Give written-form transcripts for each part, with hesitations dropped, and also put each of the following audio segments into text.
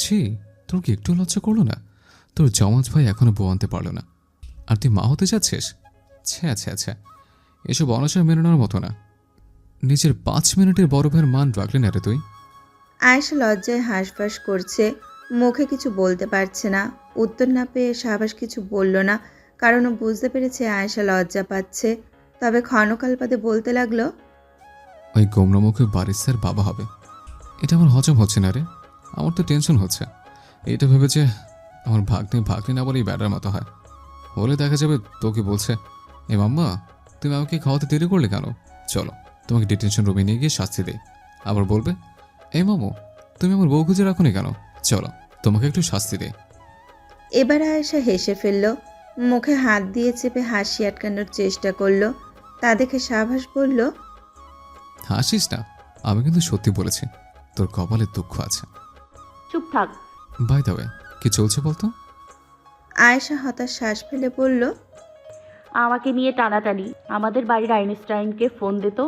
ছি, তোর কি একটু লজ্জা করলো না? তোর জমাজ ভাই এখনো বউ আনতে পারলো না, আর তুই মা হতে যাচ্ছিস? ছ্যা ছ্যা ছ্যা, এসব অনাচার মেনে মতো না। নিজের 5 মিনিটের বড় ভাইয়ের মান রাখলি না রে তুই। আয়েশা লজ্জায় হাঁসফাঁস করছে, মুখে কিছু বলতে পারছে না। উত্তর না পেয়ে সাবাস কিছু বলল না, কারণ ও বুঝতে পেরেছে আয়েশা লজ্জা পাচ্ছে। তবে ক্ষণকাল বাদে বলতে লাগলো, ওই গোমরামুখে বাড়ির স্যার বাবা হবে, এটা আমার হজম হচ্ছে না রে। আমার তো টেনশন হচ্ছে। এটা ভেবে যে আমার ভাগ্নি না বলেই ব্যাটার মতো হয়, হলে দেখা যাবে তোকে বলছে, এ মাম্মা, তুমি আমাকে খাওয়াতে দেরি করলে কেন? চলো তোমাকে ডিটেনশন রুমে নিয়ে গিয়ে শাস্তি দেই। আবার বলবে, এই মামু, তুমি আমার বউ খুঁজে রাখো নি কেন? চলো তোমাকে একটু শাস্তি দেই। এবার আয়েশা হেসে ফেলল, মুখে হাত দিয়ে চেপে হাসি আটকানোর চেষ্টা করলো। তা দেখে সাবাস বলল, হাসিস না, আমি কিন্তু সত্যি বলেছি, তোর কপালে দুঃখ আছে। চুপ থাক। বাই দ্য ওয়ে, কি চলছে বলতো? আয়েশা হতাশ শ্বাস ফেলে বলল, আমাকে নিয়ে টানাটানি। আমাদের বাড়ির আইনস্টাইনকে ফোন দিত,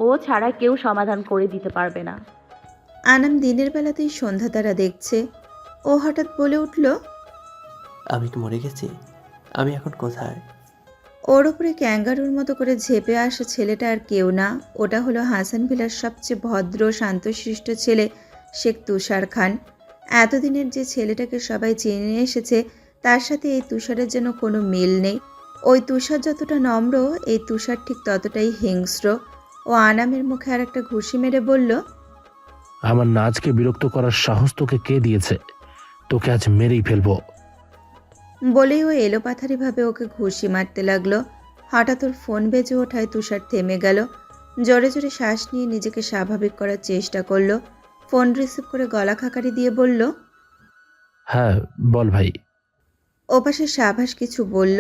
ও ছাড়া কেউ সমাধান করে দিতে পারবে না। আনাম দিনের বেলাতেই সন্ধ্যা তারা দেখছে। ও হঠাৎ বলে উঠল, আমি কি মরে গেছি? আমি এখন কোথায়? ওর উপরে ক্যাঙ্গারুর মতো করে ঝেঁপে আসা ছেলেটা আর কেউ না, ওটা হলো হাসান ভিলার সবচেয়ে ভদ্র শান্তশিষ্ট ছেলে, শেখ তুষার খান। এতদিনের যে ছেলেটাকে সবাই চিনে এসেছে, তার সাথে এই তুষারের যেন কোনো মিল নেই। ওই তুষার যতটা নম্র, এই তুষার ঠিক ততটাই হিংস্র। ও আনামের মুখে আর একটা ঘুষি মেরে বলল, আমার নাচকে বিরক্ত করার সাহস তোকে কে দিয়েছে? তোকে আজ মেরেই ফেলবো। বলেই ও এলোপাথারিভাবে ওকে ঘুষি মারতে লাগলো। হঠাৎ ওর ফোন বেজে ওঠায় তুষার থেমে গেল। জোরে জোরে শ্বাস নিয়ে নিজেকে স্বাভাবিক করার চেষ্টা করলো। ফোন রিসিভ করে গলা খাকারি দিয়ে বলল, হ্যাঁ বল ভাই। ওপাশে সাবাস কিছু বলল।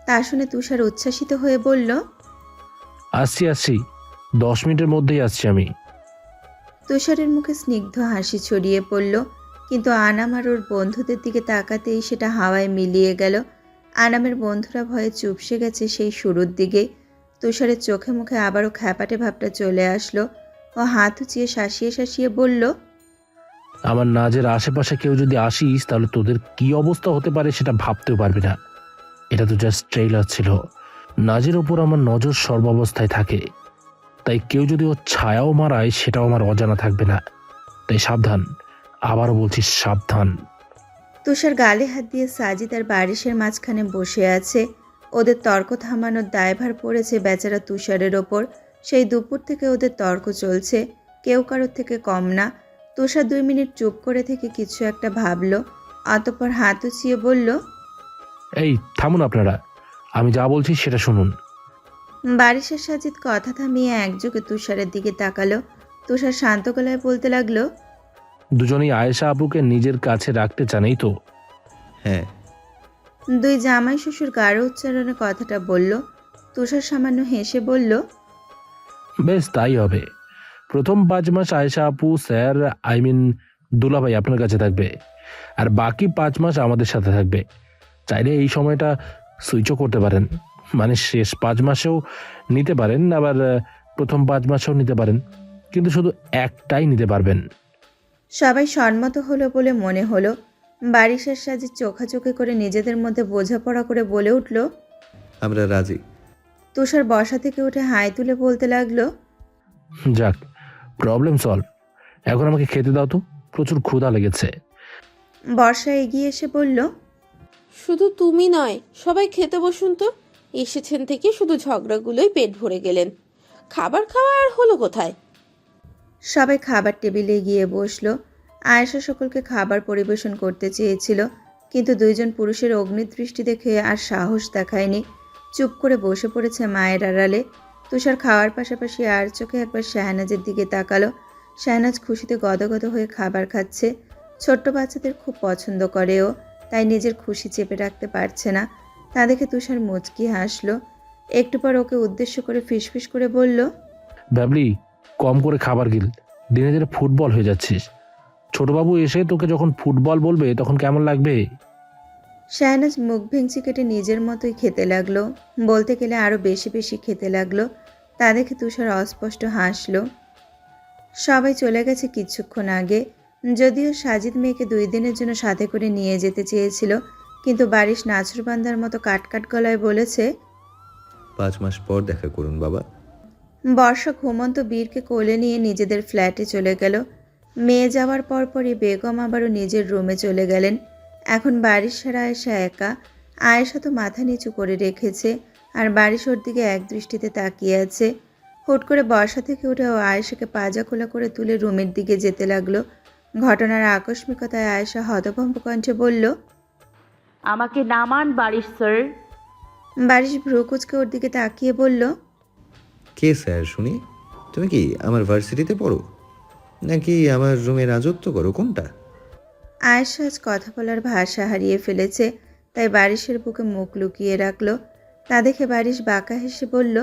তা শুনে তুষার উচ্ছ্বাসিত হয়ে বলল, আসছি আসছি, 10 মিনিটের মধ্যেই আসছি আমি। তুষারের মুখে স্নিগ্ধ হাসি ছড়িয়ে পড়ল, কিন্তু আনাম আর ওর বন্ধুদের দিকে তাকাতেই সেটা হাওয়ায় মিলিয়ে গেল। আনামের বন্ধুরা ভয়ে চুপসে গেছে সেই শুরুর দিকে। তুষারের চোখে মুখে আবারও খ্যাপাটে ভাবটা চলে আসলো। ও হাত উঁচিয়ে শাসিয়ে শাসিয়ে বলল, আমার নাচের আশেপাশে কেউ যদি আসিস তাহলে তোদের কি অবস্থা হতে পারে সেটা ভাবতেও পারবি না। এটা তো জাস্ট ট্রেইলার ছিল। নাচের ওপর আমার নজর সর্বাবস্থায় থাকে, তাই কেউ যদি ওর ছায়াও মারায় সেটাও আমার অজানা থাকবে না। তাই সাবধান, আবারও বলছি সাবধান। তুষার গালে হাত দিয়ে সাজিদ আর বারিশের মাঝখানে বসে আছে। ওদের তর্ক থামানোর দায়ভার পড়েছে বেচারা তুষারের ওপর। সেই দুপুর থেকে ওদের তর্ক চলছে, কেউ কারোর থেকে কম না। তুষার 2 মিনিট চুপ করে থেকে কিছু একটা ভাবল, অতঃপর হাত উঁচিয়ে বলল, এই থামুন আপনারা, আমি যা বলছি সেটা শুনুন। বারিশের সাজিদ কথা থামিয়ে একযোগে তুষারের দিকে তাকালো। তুষার শান্ত গলায় বলতে লাগলো, দুজনেই আয়েশা আপুকে নিজের কাছে রাখতে চান, এই তো? হ্যাঁ। দুই জামাই শ্বশুর গাঢ় উচ্চারণে কথাটা বলল। তুষার সামান্য হেসে বলল, বেশ তাই হবে। প্রথম 5 মাস আয়েশা আপু স্যার, দুলাভাই আপনার কাছে থাকবে, আর বাকি 5 মাস আমাদের সাথে থাকবে। চাইলে এই সময়টা সুইচও করতে পারেন, মানে শেষ 5 মাসেও নিতে পারেন, আবার প্রথম 5 মাসেও নিতে পারেন, কিন্তু শুধু একটাই নিতে পারবেন। সবাই সম্মত হলো বলে মনে হলো। বারিশের সাজিদ চোখাচোখি করে নিজেদের মধ্যে বোঝাপড়া করে বলে উঠল। আমরা রাজি। তুষার বসা থেকে উঠে হাই তুলে বলতে লাগলো, যাক, প্রবলেম সলভ। এখন আমাকে খেতে দাও তো, প্রচুর ক্ষুধা লেগেছে। বর্ষা এগিয়ে এসে বলল, শুধু তুমি নয়, সবাই খেতে বসুন তো। এসেছেন থেকে শুধু ঝগড়াগুলোই পেট ভরে গেলেন। খাবার খাওয়া আর হলো কোথায়? সবাই খাবার টেবিলে গিয়ে বসলো। আয়েশা সকলকে খাবার পরিবেশন করতে চেয়েছিল, কিন্তু দুইজন পুরুষের অগ্নিদৃষ্টি দেখে আর সাহস দেখায়নি। চুপ করে বসে পড়েছে মায়ের আড়ালে। তুষার খাওয়ার পাশাপাশি আর চোখে একবার শাহনাজের দিকে তাকালো। শাহনাজ খুশিতে গদগদ হয়ে খাবার খাচ্ছে। ছোট্ট বাচ্চাদের খুব পছন্দ করে ও, তাই নিজের খুশি চেপে রাখতে পারছে না। তা দেখে তুষার মুচকি হাসলো। একটু পর ওকে উদ্দেশ্য করে ফিসফিস করে বলল, ভাবলি কম করে খাবার গিল, দিনে দিনে ফুটবল হয়ে যাচ্ছিস। ছোটবাবু এসে তোকে যখন ফুটবল বলবে তখন কেমন লাগবে? শাহনাজ মুখ ভেঙচি কেটে নিজের মতোই খেতে লাগলো, বলতে গেলে আরও বেশি বেশি খেতে লাগলো। তা দেখে তুষার অস্পষ্ট হাসলো। সবাই চলে গেছে কিছুক্ষণ আগে। যদিও সাজিদ মেয়েকে 2 দিনের জন্য সাথে করে নিয়ে যেতে চেয়েছিল, কিন্তু বারিশ নাছরবান্দার মতো কাটকাট গলায় বলেছে। 5 মাস পর দেখা করুন বাবা। বর্ষা ঘুমন্ত বীরকে কোলে নিয়ে নিজেদের ফ্ল্যাটে চলে গেল। মেয়ে যাওয়ার পরপরই বেগম আবারও নিজের রুমে চলে গেলেন। এখন বারিশ ছাড়া আয়েশা একা। আয়েশা তো মাথা নিচু করে রেখেছে, আর বারিশ ওর দিকে এক দৃষ্টিতে তাকিয়ে আছে। হুট করে বর্ষা থেকে উঠে ও আয়েশাকে পাজা খোলা করে তুলে রুমের দিকে যেতে লাগলো। ঘটনার আকস্মিকতায় আয়েশা হতভম্ব কণ্ঠে বলল। আমাকে নামান বারিশ স্যার। বারিশ ভ্রু কুঁচকে ওর দিকে তাকিয়ে বলল। কে স্যার শুনি? তুমি কি আমার ভার্সিটিতে পড়ো, নাকি আমার রুমে রাজত্ব করো, কোনটা? আয়েশা আজ কথা বলার ভাষা হারিয়ে ফেলেছে, তাই বারিশের বুকে মুখ লুকিয়ে রাখলো। তা দেখে বারিশ বাঁকা হেসে বলল।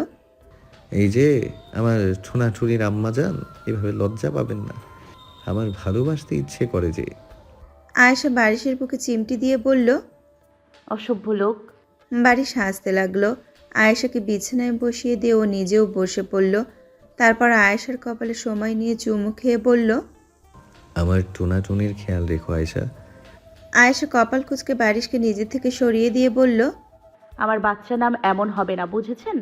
এই যে আমার ঠুনাঠুনির আম্মা যান, এভাবে লজ্জা পাবেন না। আমার ভালোবাসতে ইচ্ছে করে যে। আয়েশা বারিশের বুকে চিমটি দিয়ে বলল। অসভ্য লোক। বারিশ হাসতে লাগলো। আয়েশাকে বিছানায় বসিয়ে দিয়ে ও নিজেও বসে পড়ল। তারপর আয়েশার কপালে সময় নিয়ে চুমু খেয়ে বলল। আমার ঠুনাঠুনির খেয়াল রেখো আয়েশা। আয়েশা কপাল কুঁচকে বারিশকে নিজে থেকে সরিয়ে দিয়ে বলল। আমার বাচ্চার নাম এমন হবে না, বুঝেছেন?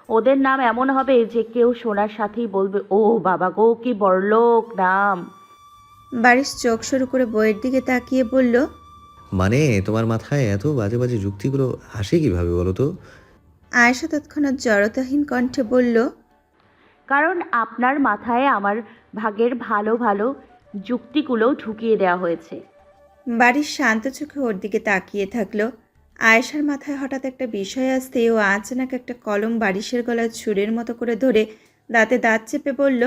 ওদের নাম এমন হবে যে কেউ শোনার সাথেই বলবে, ও বাবা গো, কি বড়লোক নাম। বারিশ চোখ সরু করে বইয়ের দিকে তাকিয়ে বলল। মানে তোমার মাথায় এত বাজে বাজে যুক্তিগুলো আসে কিভাবে বলো তো? আয়েশা তৎক্ষণাৎ জড়তাহীন কণ্ঠে বলল। কারণ আপনার মাথায় আমার ভাগের ভালো ভালো যুক্তিগুলো ঢুকিয়ে দেওয়া হয়েছে। বারিশ শান্ত চোখে ওর দিকে তাকিয়ে থাকলো। আয়েশার মাথায় হঠাৎ একটা বিষয় আসতেই ও আচানক একটা কলম বারিশের গলায় ছুরির মতো করে ধরে দাঁতে দাঁত চেপে বলল।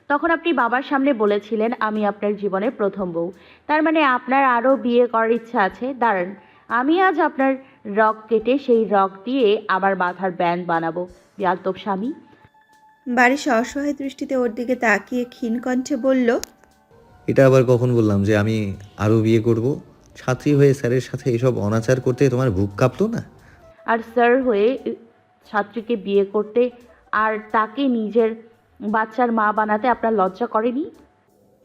তখন আপনি বাবার সামনে বলেছিলেন আমি আপনার জীবনের প্রথম বউ। তার মানে আপনার আরও বিয়ে করার ইচ্ছা আছে। দাঁড়ান, আমি আজ আপনার রগ কেটে সেই রগ দিয়ে আমার মাথার ব্যান্ড বানাবো, বেয়াদ্দপ স্বামী। বারিশ অসহায় দৃষ্টিতে ওর দিকে তাকিয়ে ক্ষীণ কণ্ঠে বলল। এটা আবার কখন বললাম যে আমি আরও বিয়ে করব? ছাত্রী হয়ে স্যারের সাথে এসব অনাচার করতে তোমার বুক কাঁপতো না? আর স্যার হয়ে ছাত্রীকে বিয়ে করতে আর তাকে নিজের বাচ্চার মা বানাতে আপনার লজ্জা করেনি?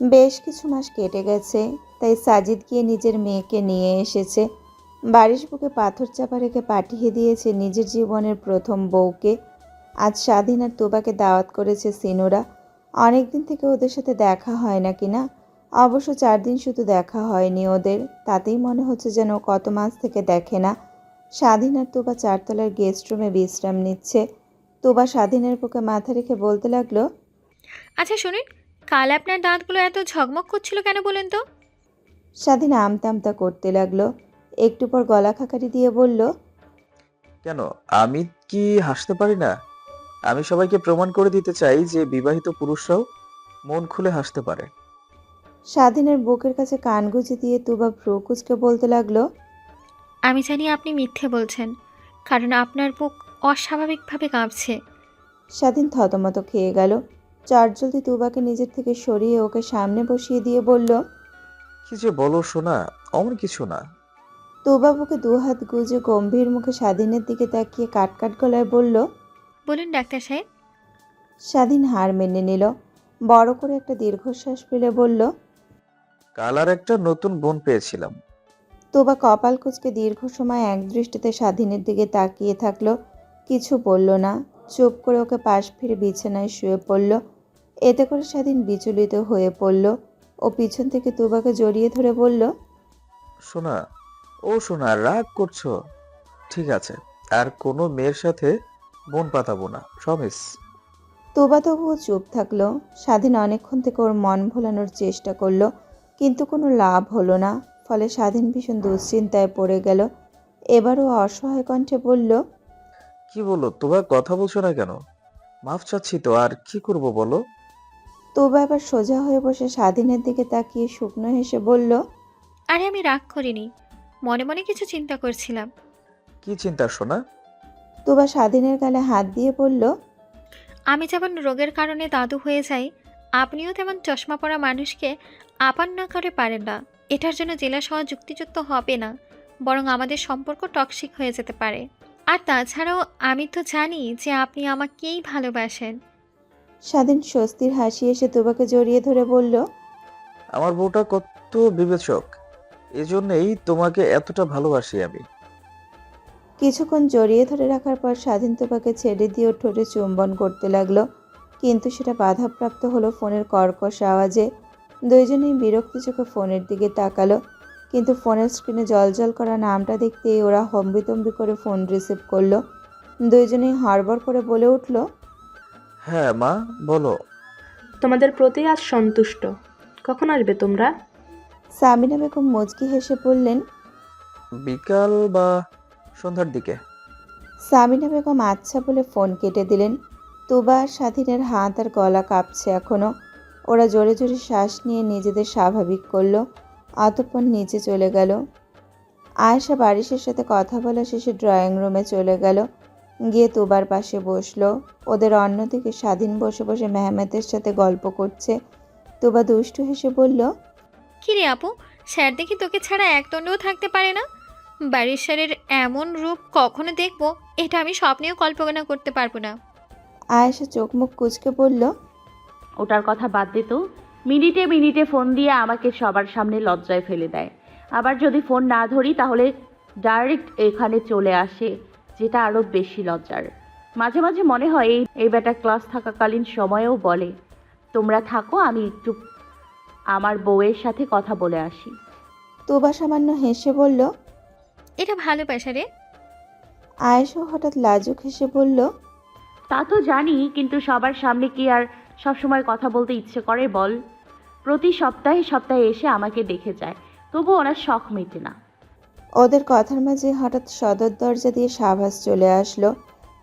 বেশ কিছু মাস কেটে গেছে, তাই সাজিদ গিয়ে নিজের মেয়েকে নিয়ে এসেছে। বারিশ বুকে পাথর চাপা রেখে পাঠিয়ে দিয়েছে নিজের জীবনের প্রথম বউকে। আজ স্বাধীন আর তোবাকে দাওয়াত করেছে সিনুরা। অনেকদিন থেকে ওদের সাথে দেখা হয় না কিনা, অবশ্য 4 দিন শুধু দেখা হয়নি ওদের, তাতেই মনে হচ্ছে যেন কত মাস থেকে দেখে না। স্বাধীন আর তোবা 4 তলার গেস্ট রুমে বিশ্রাম নিচ্ছে। তোবা স্বাধীনের বুকে মাথা রেখে বলতে লাগলো। আচ্ছা শুনুন, কাল আপনার দাঁতগুলো এত ঝকমক করছিল কেন বলেন তো? স্বাধীন আমতা আমতা করতে লাগলো। একটু পর গলা খাকারি দিয়ে বলল। কেন, আমি কি হাসতে পারি না? আমি সবাইকে প্রমাণ করে দিতে চাই যে বিবাহিত পুরুষরাও মন খুলে হাসতে পারে। স্বাধীনের বুকের কাছে কান গুঁজে দিয়ে তুবা ভ্রু কুঁচকে বলতে লাগলো। আমি জানি আপনি মিথ্যে বলছেন, কারণ আপনার বুক অস্বাভাবিকভাবে কাঁপছে। স্বাধীন থতমত খেয়ে গেল। চটজলদি তুবাকে নিজের থেকে সরিয়ে ওকে সামনে বসিয়ে দিয়ে বলল। কি যে বলো সোনা, অমন কিছু না। তুবা বুকে 2 হাত গুজে গম্ভীর মুখে স্বাধীনের দিকে তাকিয়ে কাটকাট গলায় বলল। বলুন ডাক্তার সাহেব। স্বাধীন হার মেনে নিল। বড় করে একটা দীর্ঘশ্বাস ফেলে বলল। কাল আর একটা নতুন বোন পেয়েছিলাম। তুবা কপাল কুঁচকে দীর্ঘ সময় এক দৃষ্টিতে স্বাধীনের দিকে তাকিয়ে থাকলো। কিছু বলল না, চুপ করে ওকে পাশ ফিরে বিছানায় শুয়ে পড়ল। এতে করে স্বাধীন বিচলিত হয়ে পড়ল। ও পিছন থেকে তুবাকে জড়িয়ে ধরে বলল। সোনা, ও সোনা, রাগ করছো? ঠিক আছে, আর কোনো মেয়ের সাথে বোন পাতাবো না, প্রমিস। তুবা তবুও চুপ থাকলো। স্বাধীন অনেকক্ষণ থেকে ওর মন ভোলানোর চেষ্টা করলো, কিন্তু কোনো লাভ হলো না। ফলে স্বাধীন ভীষণ দুশ্চিন্তায় পড়ে গেল। এবারও অসহায় কণ্ঠে বলল। কি বলো, তোমার কথা বলছো না কেন? মাফ চাচ্ছি তো, আর কি করব বলো? তুবা এবার সোজা হয়ে বসে স্বাধীনের দিকে তাকিয়ে শুকনো হেসে বলল। আরে আমি রাগ করিনি, মনে মনে কিছু চিন্তা করছিলাম। কি চিন্তা সোনা? তুবা স্বাধীনের গালে হাত দিয়ে বলল। আমি যেমন রোগের কারণে দাদু হয়ে যাই, আপনিও তেমন চশমা পরা মানুষকে আপন না করে পারেন না। এটার জন্য জেলা সহ যুক্তিযুক্ত হবে না, বরং আমাদের সম্পর্ক টক্সিক হয়ে যেতে পারে। আর তাছাড়াও আমি তো জানি যে আপনি আমাকেই ভালোবাসেন। স্বাধীন স্বস্তির হাসি এসে তুবাকে জড়িয়ে ধরে বলল। আমার বউটা কত বিবেচক, এজন্যই তোমাকে এতটা ভালোবাসি আমি। কিছুক্ষণ জড়িয়ে ধরে রাখার পর স্বাধীন তোপাকে ছেড়ে দিয়ে ওর ঠোঁটে চুম্বন করতে লাগলো, কিন্তু সেটা বাধাপ্রাপ্ত হলো ফোনের কর্কশ আওয়াজে। দুইজনেই বিরক্তি চোখে ফোনের দিকে তাকালো, কিন্তু ফোনের স্ক্রিনে জলজল করা নামটা দেখতেই ওরা হম্বিতম্বি করে ফোন রিসিভ করলো। দুইজনেই হড়বড় করে বলে উঠল, হ্যাঁ মা, বলো। তোমাদের প্রতি আজ সন্তুষ্ট। কখন আসবে তোমরা? সামিনা বেগম মুচকি হেসে বললেন। বিকাল বা সন্ধ্যার দিকে। সামিনা বেগম আচ্ছা বলে ফোন কেটে দিলেন। তুবা আর স্বাধীনের হাত আর গলা কাঁপছে এখনো। ওরা জোরে জোরে শ্বাস নিয়ে নিজেদের স্বাভাবিক করলো, অতঃপর নিচে চলে গেল। আয়েশা বারিশের সাথে কথা বলা শেষে ড্রয়িং রুমে চলে গেল, গিয়ে তুবার পাশে বসলো। ওদের অন্যদিকে স্বাধীন বসে বসে মেহমেতের সাথে গল্প করছে। তুবা দুষ্টু হেসে বলল, কি রে আপু, স্যার দেখি তোকে ছাড়া এক দণ্ডও থাকতে পারে না। বাড়ির স্যারের এমন রূপ কখনো দেখবো, এটা আমি স্বপ্নেও কল্পনা করতে পারবো না। আয়েশা চোখ মুখ কুঁচকে বলল, ওটার কথা বাদ দে তো। মিনিটে মিনিটে ফোন দিয়ে আমাকে সবার সামনে লজ্জায় ফেলে দেয়। আবার যদি ফোন না ধরি তাহলে ডাইরেক্ট এখানে চলে আসে, যেটা আরও বেশি লজ্জার। মাঝে মাঝে মনে হয় এই বেটা ক্লাস থাকাকালীন সময়েও বলে, তোমরা থাকো, আমি একটু আমার বউয়ের সাথে কথা বলে আসি। তুবা সামান্য হেসে বলল। এটা ভালোবাসা রে। আয়েশা হঠাৎ লাজুক হেসে বলল, তা তো জানি, কিন্তু সবার সামনে কি আর সবসময় কথা বলতে ইচ্ছে করে বল? প্রতি সপ্তাহে সপ্তাহে এসে আমাকে দেখে যায়, তবু ওনার শখ মেটে না। ওদের কথার মাঝে হঠাৎ সদর দরজা দিয়ে সাবাস চলে আসলো,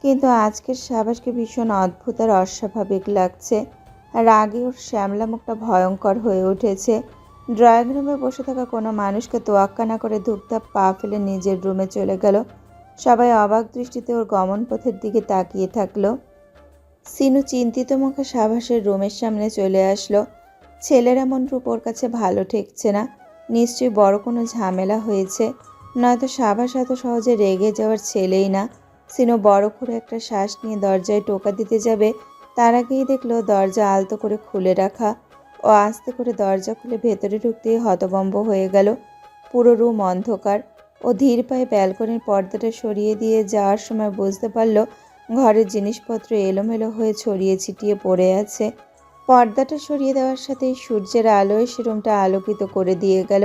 কিন্তু আজকের সাবাসকে ভীষণ অদ্ভুত আর অস্বাভাবিক লাগছে। রাগে ওর শ্যামলা মুখটা ভয়ঙ্কর হয়ে উঠেছে। ড্রয়িং রুমে বসে থাকা কোনো মানুষকে তোয়াক্কা না করে ধূপধাপ পা ফেলে নিজের রুমে চলে গেল। সবাই অবাক দৃষ্টিতে ওর গমনপথের দিকে তাকিয়ে থাকলো। সিনু চিন্তিত মুখে সাবাসের রুমের সামনে চলে আসলো। ছেলের এমন রূপ ওর কাছে ভালো ঠেকছে না। নিশ্চয়ই বড় কোনো ঝামেলা হয়েছে, নয়তো সাবাস এত সহজে রেগে যাওয়ার ছেলেই না। সিনু বড় করে একটা শ্বাস নিয়ে দরজায় টোকা দিতে যাবে, তার আগেই দেখলো দরজা আলতো করে খুলে রাখা। ও আস্তে করে দরজা খুলে ভেতরে ঢুকতেই হতভম্ব হয়ে গেল। পুরো রুম অন্ধকার। ও ধীর পায়ে ব্যালকনির পর্দাটা সরিয়ে দিয়ে যাওয়ার সময় বুঝতে পারল ঘরের জিনিসপত্র এলোমেলো হয়ে ছড়িয়ে ছিটিয়ে পড়ে আছে। পর্দাটা সরিয়ে দেওয়ার সাথেই সূর্যের আলোয় সে রুমটা আলোকিত করে দিয়ে গেল।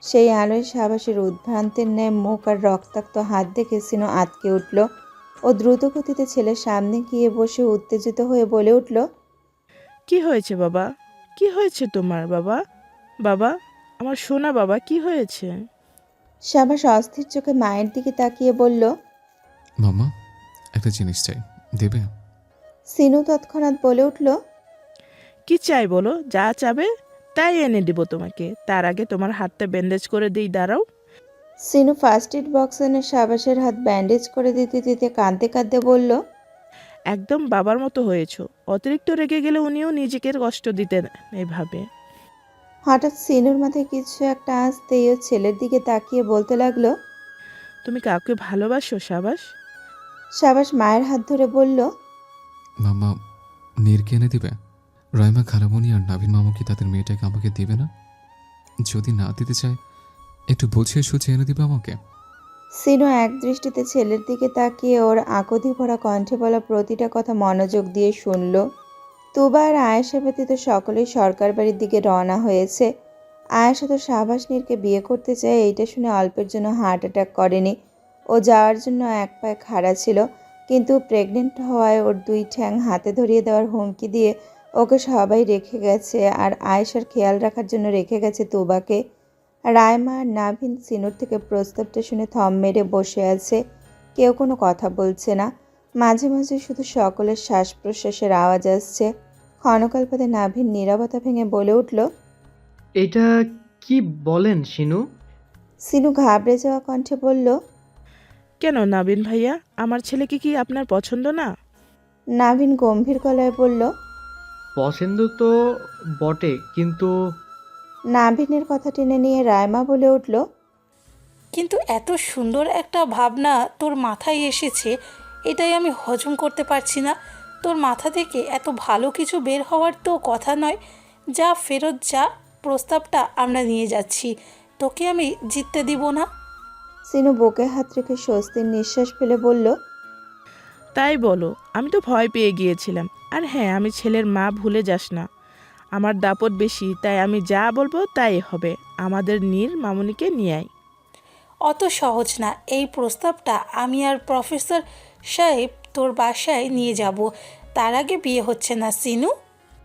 সেই আলোয় সাবাসের উদ্ভ্রান্তের ন্যায় মুখ আর রক্তাক্ত হাত দেখে সিনু আঁতকে উঠল। ও দ্রুত গতিতে ছেলের সামনে গিয়ে বসে উত্তেজিত হয়ে বলে উঠল, কি হয়েছে বাবা? কি হয়েছে তোমার বাবা? বাবা, আমার সোনা বাবা, কি হয়েছে? সাবাস অস্থির চোখে মায়ের দিকে তাকিয়ে বলল, মাম্মা, একটা জিনিস চাই, দেবে? সিনু তৎক্ষণাৎ বলে উঠল, কি চাই বলো, যা চাবে তাই এনে দিব তোমাকে। তার আগে তোমার হাতটা ব্যান্ডেজ করে দিই, দাঁড়াও। সিনু ফার্স্ট এড বক্স এনে সাবাসের হাত ব্যান্ডেজ করে দিতে দিতে কাঁদতে কাঁদতে বলল, একদম বাবার মতো হয়েছো। অতিরিক্ত রেগে গেলে উনিও নিজেকে কষ্ট দিতেন এভাবে। হঠাৎ সিনুর মাথায় কিছু একটা আসতেই ও ছেলের দিকে তাকিয়ে বলতে লাগলো, তুমি কাউকে ভালোবাসো সাবাস? সাবাস মায়ের হাত ধরে বলল, মাম্মা, নীরকে এনে দিবে? রয়মা খালামণি আর নাভিন মামু কি তাদের মেয়েটাকে আমাকে দিবে না? যদি না দিতে চায়, একটু বুঝিয়ে সুঝিয়ে এনে দিবে আমাকে। সিনু এক দৃষ্টিতে ছেলের দিকে তাকিয়ে ওর আকুতি ভরা কণ্ঠে বলা প্রতিটা কথা মনোযোগ দিয়ে শুনল। তুবা আর আয়েশা ব্যতীত সকলেই সরকার বাড়ির দিকে রওনা হয়েছে। আয়েশা তো সাবাস নীরকে বিয়ে করতে চায় এইটা শুনে অল্পের জন্য হার্ট অ্যাটাক করেনি। ও যাওয়ার জন্য এক পায়ে খাড়া ছিল, কিন্তু প্রেগনেন্ট হওয়ায় ওর দুই ঠ্যাং হাতে ধরিয়ে দেওয়ার হুমকি দিয়ে ওকে সবাই রেখে গেছে, আর আয়েশার খেয়াল রাখার জন্য রেখে গেছে তুবাকে। রায়মা আর নাভিন সিনুর থেকে প্রস্তাবটা শুনে থম মেরে বসে আছে। কেউ কোনো কথা বলছে না। মাঝে মাঝে শুধু সকলের শ্বাস প্রশ্বাসের আওয়াজ আসছে। ক্ষণকাল বাদে নাভিন নীরবতা ভেঙে বলে উঠল, এটা কি বলেন শিনু? সিনু ঘাবড়ে যাওয়া কণ্ঠে বলল, কেন নাবিন ভাইয়া, আমার ছেলেকে কি আপনার পছন্দ না? নাভিন গম্ভীর গলায় বলল, পছন্দ তো বটে, কিন্তু নাভিনের কথা টেনে নিয়ে রায়মা বলে উঠল, কিন্তু এত সুন্দর একটা ভাবনা তোর মাথায় এসেছে, এটাই আমি হজম করতে পারছি না। তোর মাথা থেকে এত ভালো কিছু বের হওয়ার তো কথা নয়। যা, ফেরত যা, প্রস্তাবটা আমরা নিয়ে যাচ্ছি, তোকে আমি জিততে দিব না। সিনু বুকে হাত রেখে স্বস্তির নিঃশ্বাস ফেলে বলল, তাই বলো, আমি তো ভয় পেয়ে গিয়েছিলাম। আর হ্যাঁ, আমি ছেলের মা, ভুলে যাস না। আমার দাপট বেশি, তাই আমি যা বলবো তাই হবে। আমাদের নীর মামুনিকে নিয়ে আয়। অত সহজ না। এই প্রস্তাবটা আমি আর প্রফেসর সাহেব তোর বাসায় নিয়ে যাব। তার আগে বিয়ে হচ্ছে না সিনু।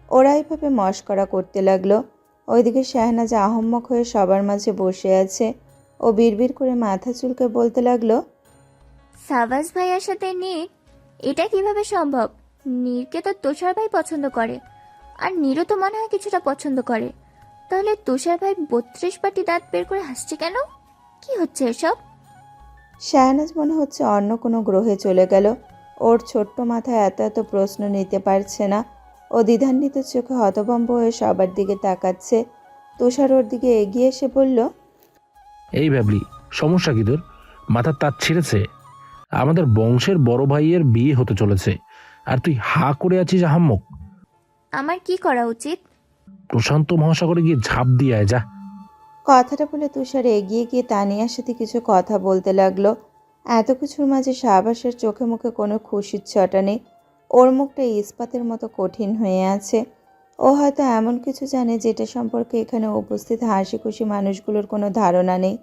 ওরা এইভাবে মশকরা করতে লাগলো। ওইদিকে শাহনাজ আহম্মক হয়ে সবার মাঝে বসে আছে। ও বিড়বিড় করে মাথা চুলকে বলতে লাগলো, সাবাস ভাইয়ার সাথে নীর, এটা কিভাবে সম্ভব? নীরকে তো তুষার ভাই পছন্দ করে, আর নীরও তো মনে হয় কিছুটা পছন্দ করে। তাহলে তুষার ভাই 32 পাটি দাঁত বের করে হাসছে কেন? কি হচ্ছে এসব? শাহনাজ মনে হচ্ছে অন্য কোনো গ্রহে চলে গেল। ওর ছোট্ট মাথায় এত এত প্রশ্ন নিতে পারছে না। ও দ্বিধান্বিত চোখে হতভম্ব হয়ে সবার দিকে তাকাচ্ছে। তুষার ওর দিকে এগিয়ে এসে বলল, এই ভাবলি, সমস্যা কি তোর? মাথার তার ছিঁড়েছে? আমাদের বংশের বড় ভাইয়ের বিয়ে হতে চলেছে, আর তুই হা করে আছিস আহাম্মক। আমার কি করা উচিত? প্রশান্ত মহাসাগরে গিয়ে ঝাঁপ দিয়ে আয় যা। কথাটা বলে তুষার এগিয়ে গিয়ে তানিয়ার সাথে কিছু কথা বলতে লাগলো। এত কিছুর মাঝে শাহবাসের চোখে মুখে কোনো খুশির ছটা নেই। ওর মুখটা ইস্পাতের মতো কঠিন হয়ে আছে। ও হয়তো এমন কিছু জানে যেটা সম্পর্কে এখানে উপস্থিত হাসি খুশি মানুষগুলোর কোনো ধারণা নেই।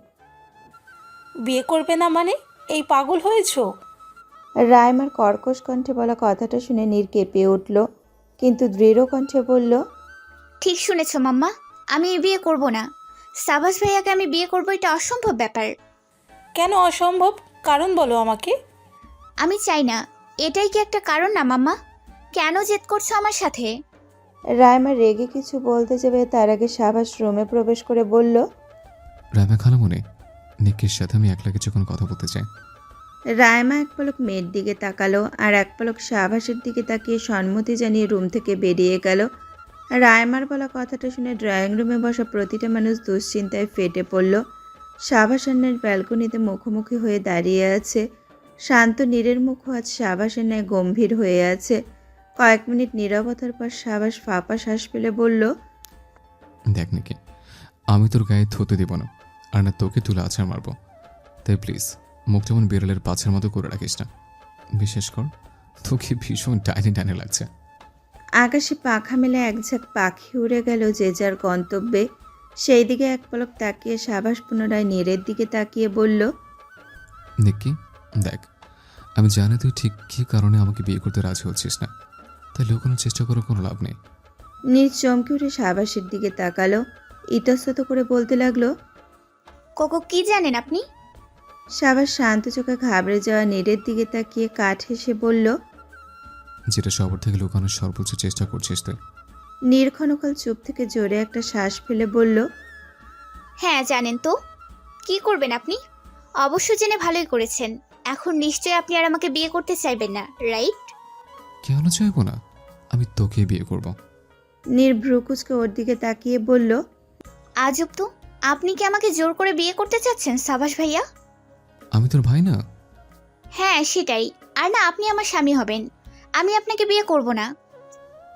বিয়ে করবে না মানে? এই পাগল হয়েছো? রায়মার কর্কশ কণ্ঠে বলা কথাটা শুনে নীর কেঁপে উঠল, কিন্তু দৃঢ় কণ্ঠে বলল, ঠিক শুনেছ মাম্মা, আমি বিয়ে করব না। সাবাস ভাইয়াকে আমি বিয়ে করব, এটা অসম্ভব ব্যাপার। কেন অসম্ভব? কারণ বলো আমাকে। আমি চাই না। এটাই কি একটা কারণ না মাম্মা? কেন জেদ করছো আমার সাথে? রায়মা রেগে কিছু বলতে যাবে তার আগে শাহবাস রুমে প্রবেশ করে বলল, রায়মা খালামণি, নিকির সাথে আমি একলা কিছুক্ষণ কথা বলতে চাই। রায়মা এক পলক মেয়ের দিকে তাকালো আর এক পলক শাহবাসের দিকে তাকিয়ে সম্মতি জানিয়ে রুম থেকে বেরিয়ে গেল। রায়মার বলা কথাটা শুনে ড্রয়িং রুমে বসা প্রতিটা মানুষ দুশ্চিন্তায় ফেটে পড়ল। শাহবাস আন্নার ব্যালকনিতে মুখোমুখি হয়ে দাঁড়িয়ে আছে। শান্ত নীরের মুখও আজ শাহবাসের ন্যায় গম্ভীর হয়ে আছে। কয়েক মিনিট নীরবতার পর শাহবাস ফাঁপা শ্বাস ফেলে বলল, দেখ নিকি, আমি তোর গায়ে থুতে দিব না, আর না তোকে তুলে আছাড় মারবো। তাই প্লিজ মুখ যেমন বিড়ালের পাছের মতো করে রাখিস না। বিশেষ কর তোকে ভীষণ টাইনি টাইনি লাগছে। আকাশে পাখা মেলে এক ঝাঁক পাখি উড়ে গেল যে যার গন্তব্যে। সেই দিকে এক পলক তাকিয়ে শাহবাস পুনরায় নীরের দিকে তাকিয়ে বলল, নিকি দেখ, আমি জানি তুই ঠিক কী কারণে আমাকে বিয়ে করতে রাজি হচ্ছিস না, তাই লুকানোর চেষ্টা করার কোনো লাভ নেই। নীর চমকে উঠে শাহবাসের দিকে তাকালো। ইতস্তত করে বলতে লাগলো, কোকো, কি জানেন আপনি? শাহবাস শান্ত চোখে ঘাবড়ে যাওয়া নীরের দিকে তাকিয়ে কাঠ হেসে বলল, যেটা সবার থেকে লুকানোর সর্বোচ্চ চেষ্টা করছিস তুই। নীর ক্ষণকাল চুপ থেকে জোরে একটা শ্বাস ফেলে বলল, হ্যাঁ জানেন তো। কি করবেন আপনি? অবশ্য জেনে ভালোই করেছেন। এখন নিশ্চয়ই আপনি আর আমাকে বিয়ে করতে চাইবেন না, রাইট? কেন চাইবো না? আমি তোকে বিয়ে করব। নীর ভ্রুকুচকে ওর দিকে তাকিয়ে বলল, আজব তো, আপনি কি আমাকে জোর করে বিয়ে করতে চাচ্ছেন সাবাস ভাইয়া? আমি তোর ভাই না? হ্যাঁ সেটাই। আর না, আপনি আমার স্বামী হবেন। আমি আপনাকে বিয়ে করব না।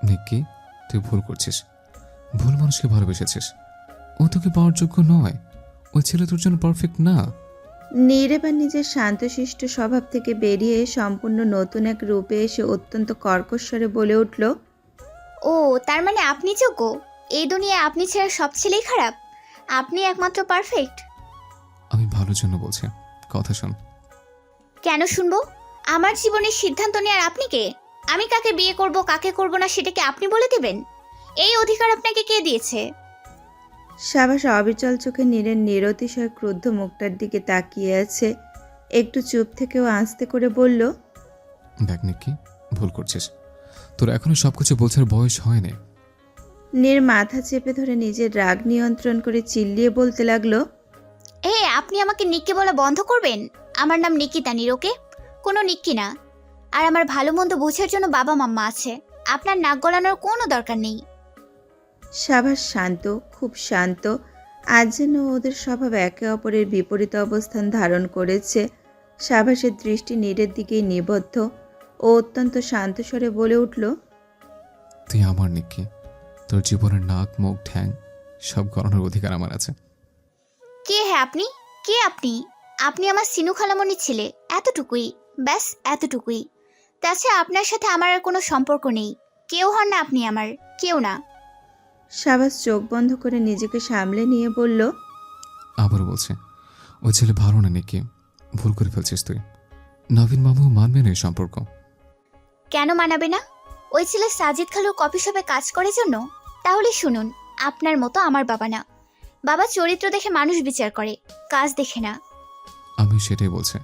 নিকি, তুই ভুল করছিস। ভুল মানুষকে ভালোবেসেছিস। ও তোকে পাওয়ার যোগ্য নয়। ওই ছেলে তোর জন্য পারফেক্ট না। নীর এবার নিজের শান্তশিষ্ট স্বভাব থেকে বেরিয়ে সম্পূর্ণ নতুন এক রূপে এসে অত্যন্ত কর্কশ্বরে বলে উঠল, ও তার মানে আপনি যোগ্য? এই দুনিয়ায় আপনি ছাড়া সব ছেলেই খারাপ? আপনি একমাত্র পারফেক্ট? আমি ভালোর জন্য বলছি, কথা শোন। কেন শুনবো? আমার জীবনের সিদ্ধান্ত নেওয়ার আপনি কে? আমি কাকে বিয়ে করব কাকে করব না সেটা কি আপনি বলে দেবেন? এই অধিকার আপনাকে কে দিয়েছে? শাহবাস অবিচল চোখে নীরের নিরতিশয় ক্রুদ্ধ মুখটার দিকে তাকিয়ে আছে। একটু চুপ থেকেও আস্তে করে বলল, দেখ নিকি, ভুল করছিস। তোর এখনো সবকিছু বোঝার বয়স হয়নি। নীর মাথা চেপে ধরে নিজের রাগ নিয়ন্ত্রণ করে চিল্লিয়ে বলতে লাগলো, আপনি আমাকে নিক্কি বলা বন্ধ করবেন? আমার নাম নিকিতা নীর, ওকে? কোনো নিক্কি না। আর আমার ভালো মন্দ বোঝার জন্য বাবা মাম্মা আছে। আপনার নাক গলানোর কোনো দরকার নেই। শাহবাস শান্ত, খুব শান্ত। আজ যেন ওদের স্বভাব একে অপরের বিপরীত অবস্থান ধারণ করেছে। শাহবাসের দৃষ্টি নীরের দিকেই নিবদ্ধ। ও অত্যন্ত শান্ত স্বরে বলে উঠল, তুই আমার নিকি। তোর জীবনের নাক মুখ ঠ্যাং সব করানোর অধিকার আমার আছে। কে হ্যাঁ আপনি? কে আপনি? আপনি আমার সিনু খালামণির ছেলে, এতটুকুই, ব্যাস এতটুকুই। তাছাড়া আপনার সাথে আমার আর কোনো সম্পর্ক নেই। কেউ হন না আপনি আমার, কেউ না। শাহবাজ চোখ বন্ধ করে নিজেকে সামলে নিয়ে বলল, আবার বলছে, ওই ছেলে ভালো না নাকি? ভুল করে ফেলছিস তুই। নবীন মামু মানবে না এই সম্পর্ক। কেন মানাবে না? ওই ছেলে সাজিদ খালুর কফি শপে কাজ করে জন্য? তাহলে শুনুন, আপনার মতো আমার বাবা না। বাবা চরিত্র দেখে মানুষ বিচার করে, কাজ দেখে না। আমি সেটাই বলছি।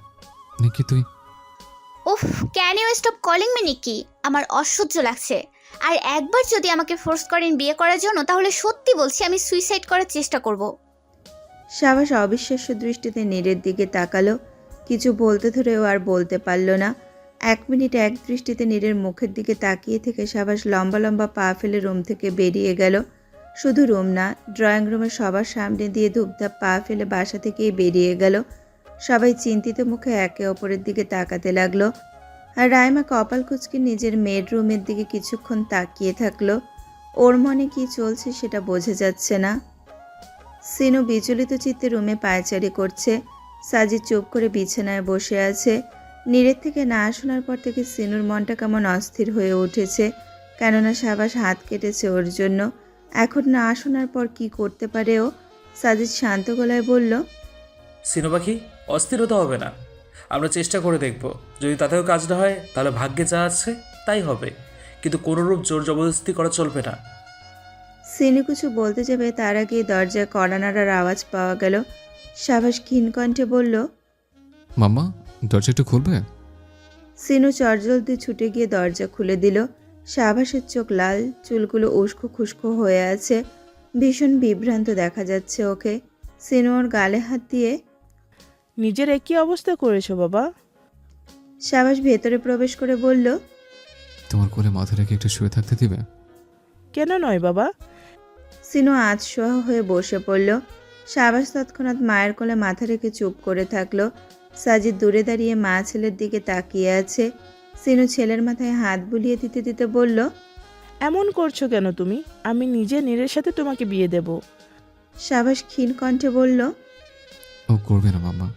নাকি তুই? উফ, can you stop calling me Nikki? আমার অসহ্য লাগছে। আর একবার যদি আমাকে ফোর্স করেন বিয়ে করার জন্য, তাহলে সত্যি বলছি আমি সুইসাইড করার চেষ্টা করব। শাহবাজ অবিশ্বাস্য দৃষ্টিতে নীরের দিকে তাকালো। কিছু বলতে ধরেও আর বলতে পারল না। 1 মিনিট এক দৃষ্টিতে নীরের মুখের দিকে তাকিয়ে থেকে শাহবাজ লম্বা লম্বা পা ফেলে রুম থেকে বেরিয়ে গেল। শুধু রুম না, ড্রয়িং রুমের সবার সামনে দিয়ে ধূপধাপ পা ফেলে বাসা থেকেই বেরিয়ে গেল। সবাই চিন্তিত মুখে একে অপরের দিকে তাকাতে লাগলো। আর রাইমা কপাল কুঁচকে নিজের মেয়ের রুমের দিকে কিছুক্ষণ তাকিয়ে থাকলো। ওর মনে কি চলছে সেটা বোঝা যাচ্ছে না। সিনু বিচলিত চিত্তে রুমে পায়চারি করছে। সাজিদ চুপ করে বিছানায় বসে আছে। নীরের থেকে না শোনার পর থেকে সিনুর মনটা কেমন অস্থির হয়ে উঠেছে, কেননা শাহবাজ হাত কেটেছে ওর জন্য। এখন না শোনার পর কি করতে পারে ও? সাজিদ শান্ত গলায় বলল, সিনু পাখি, অস্থির হতে হবে না। আমরা চেষ্টা করে দেখব, যদি তাতেও কাজ না হয় তাহলে ভাগ্যে যা আছে তাই হবে, কিন্তু কোনোরূপ জোর জবরদস্তি করা চলবে না। সিনু কিছু বলতে যাবে তার আগে দরজায় কড়া নাড়ার আওয়াজ পাওয়া গেল। শাহবাজ ক্ষীণ কণ্ঠে বলল, মাম্মা, দরজা একটু খুলবে? সিনু চটজলদি ছুটে গিয়ে দরজা খুলে দিল। শাহবাজের চোখ লাল, চুলগুলো উস্কো খুস্কো হয়ে আছে, ভীষণ বিভ্রান্ত দেখা যাচ্ছে ওকে। সিনু ওর গালে হাত দিয়ে, নিজের একই অবস্থা করেছো বাবা? শাহবাজ ভেতরে প্রবেশ করে বলল, তোমার কোলে মাথা রেখে একটু শুয়ে থাকতে দিবে? কেন নয় বাবা? সিনু আধশোয়া হয়ে বসে পড়ল। শাহবাজ তৎক্ষণাৎ মায়ের কোলে মাথা রেখে চুপ করে থাকলো। সাজিদ দূরে দাঁড়িয়ে মা ছেলের দিকে তাকিয়ে আছে। সিনু ছেলের মাথায় হাত বুলিয়ে দিতে দিতে বলল, এমন করছো কেন তুমি? আমি নিজে নীরের সাথে তোমাকে বিয়ে দেব। শাহবাজ ক্ষীণ কণ্ঠে বলল, ও করবে না মাম্মা।